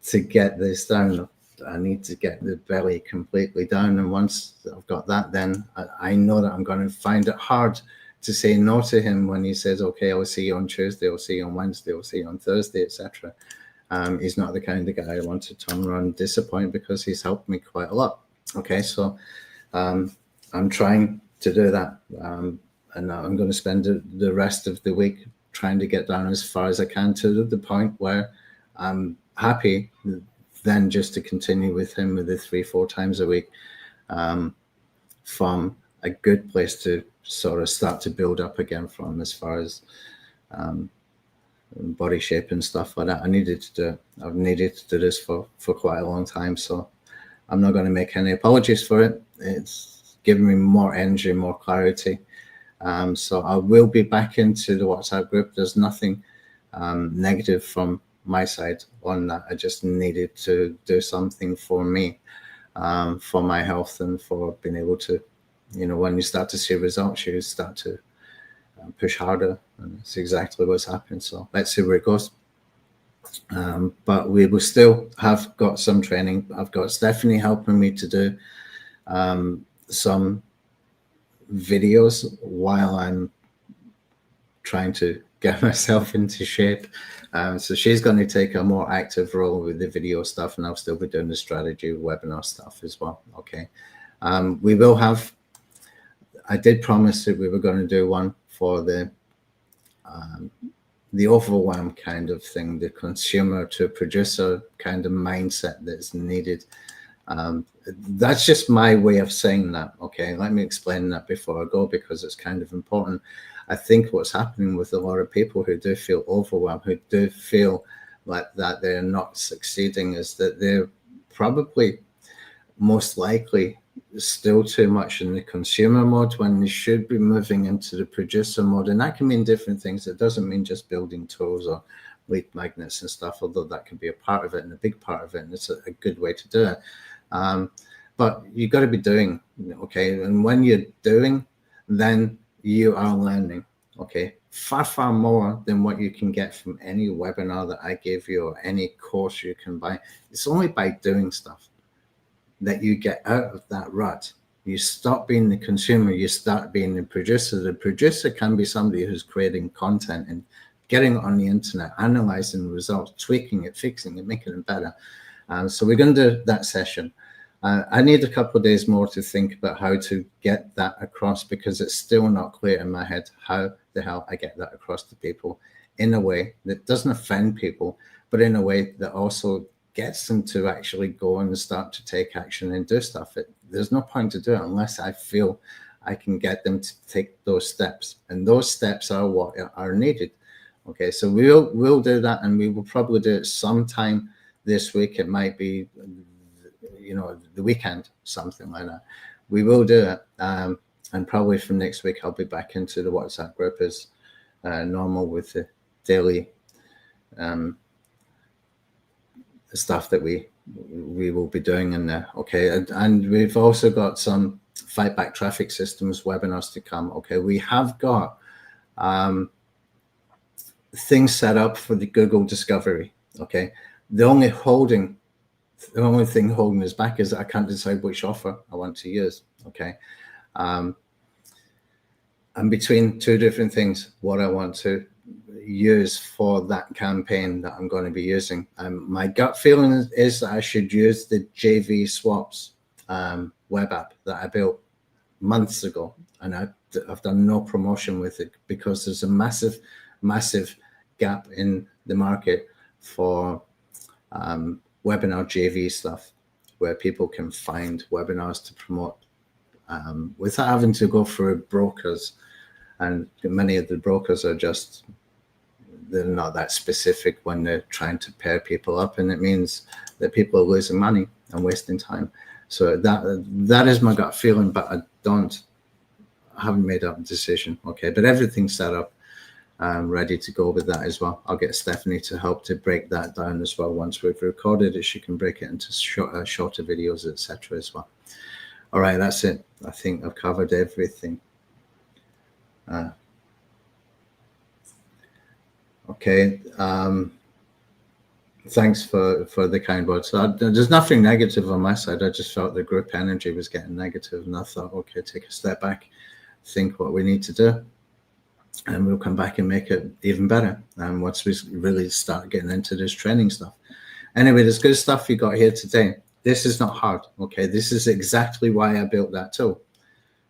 to get this down. I need to get the belly completely down. And once I've got that, then I know that I'm going to find it hard to say no to him when he says, okay, I'll see you on Tuesday, I'll see you on Wednesday, I'll see you on Thursday, etc. He's not the kind of guy I want to turn around and disappoint, because he's helped me quite a lot. Okay, so I'm trying to do that. And I'm going to spend the rest of the week trying to get down as far as I can to the point where I'm happy then just to continue with him with the 3-4 times a week, from a good place to sort of start to build up again from, as far as body shape and stuff like that. I've needed to do this for quite a long time, so I'm not going to make any apologies for it. It's given me more energy, more clarity. So I will be back into the WhatsApp group. There's nothing negative from my side on that. I just needed to do something for me, for my health, and for being able to, when you start to see results, you start to push harder, and it's exactly what's happened. So let's see where it goes. But we will still have got some training. I've got Stephanie helping me to do some videos while I'm trying to get myself into shape. So she's going to take a more active role with the video stuff, and I'll still be doing the strategy webinar stuff as well. Okay. We will have, I did promise that we were going to do one for the overwhelm kind of thing, the consumer to producer kind of mindset that's needed. That's just my way of saying that. Okay, let me explain that before I go, because it's kind of important. I think what's happening with a lot of people who do feel overwhelmed, who do feel like that they're not succeeding, is that they're probably most likely still too much in the consumer mode when they should be moving into the producer mode. And that can mean different things. It doesn't mean just building tools or lead magnets and stuff, although that can be a part of it and a big part of it, and it's a good way to do it. But you got to be doing, okay? And when you're doing, then you are learning, okay? Far more than what you can get from any webinar that I give you or any course you can buy. It's only by doing stuff that you get out of that rut. You stop being the consumer, you start being the producer. The producer can be somebody who's creating content and getting it on the internet, analyzing the results, tweaking it, fixing it, making it better. So we're going to do that session. I need a couple of days more to think about how to get that across, because it's still not clear in my head how the hell I get that across to people in a way that doesn't offend people, but in a way that also gets them to actually go and start to take action and do stuff. There's no point to do it unless I feel I can get them to take those steps, and those steps are what are needed. Okay, so we'll do that, and we will probably do it sometime this week. It might be, the weekend, something like that. We will do it, and probably from next week I'll be back into the WhatsApp group as normal with the daily stuff that we will be doing in there. Okay, and we've also got some fight back traffic systems webinars to come. Okay, we have got things set up for the Google discovery. Okay, the only thing holding us back is that I can't decide which offer I want to use. Okay, I'm between two different things, what I want to use for that campaign that I'm going to be using. My gut feeling is that I should use the JV Swaps web app that I built months ago, and I've done no promotion with it because there's a massive gap in the market for webinar JV stuff, where people can find webinars to promote without having to go through brokers. And many of the brokers are they're not that specific when they're trying to pair people up, and it means that people are losing money and wasting time. So that is my gut feeling, but I haven't made up a decision. Okay, but everything's set up. I'm ready to go with that as well. I'll get Stephanie to help to break that down as well. Once we've recorded it, she can break it into shorter videos, etc. as well. All right, that's it. I think I've covered everything. Okay. Thanks for the kind words. So there's nothing negative on my side. I just felt the group energy was getting negative, and I thought, okay, take a step back, think what we need to do, and we'll come back and make it even better. And once we really start getting into this training stuff. Anyway, there's good stuff you got here today. This is not hard. Okay, this is exactly why I built that tool,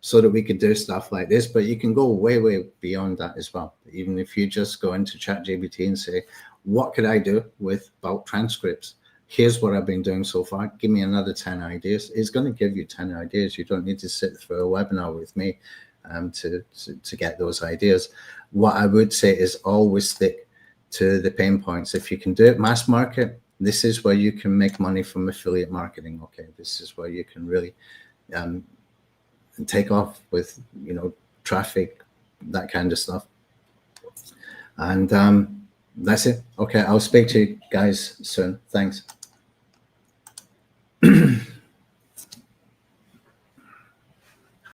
so that we could do stuff like this. But you can go way beyond that as well. Even if you just go into ChatGPT and say, what could I do with bulk transcripts? Here's what I've been doing so far. Give me another 10 ideas. It's going to give you 10 ideas. You don't need to sit through a webinar with me to get those ideas. What I would say is always stick to the pain points. If you can do it mass market, this is where you can make money from affiliate marketing. Okay, this is where you can really take off with traffic, that kind of stuff. And that's it. Okay, I'll speak to you guys soon. Thanks.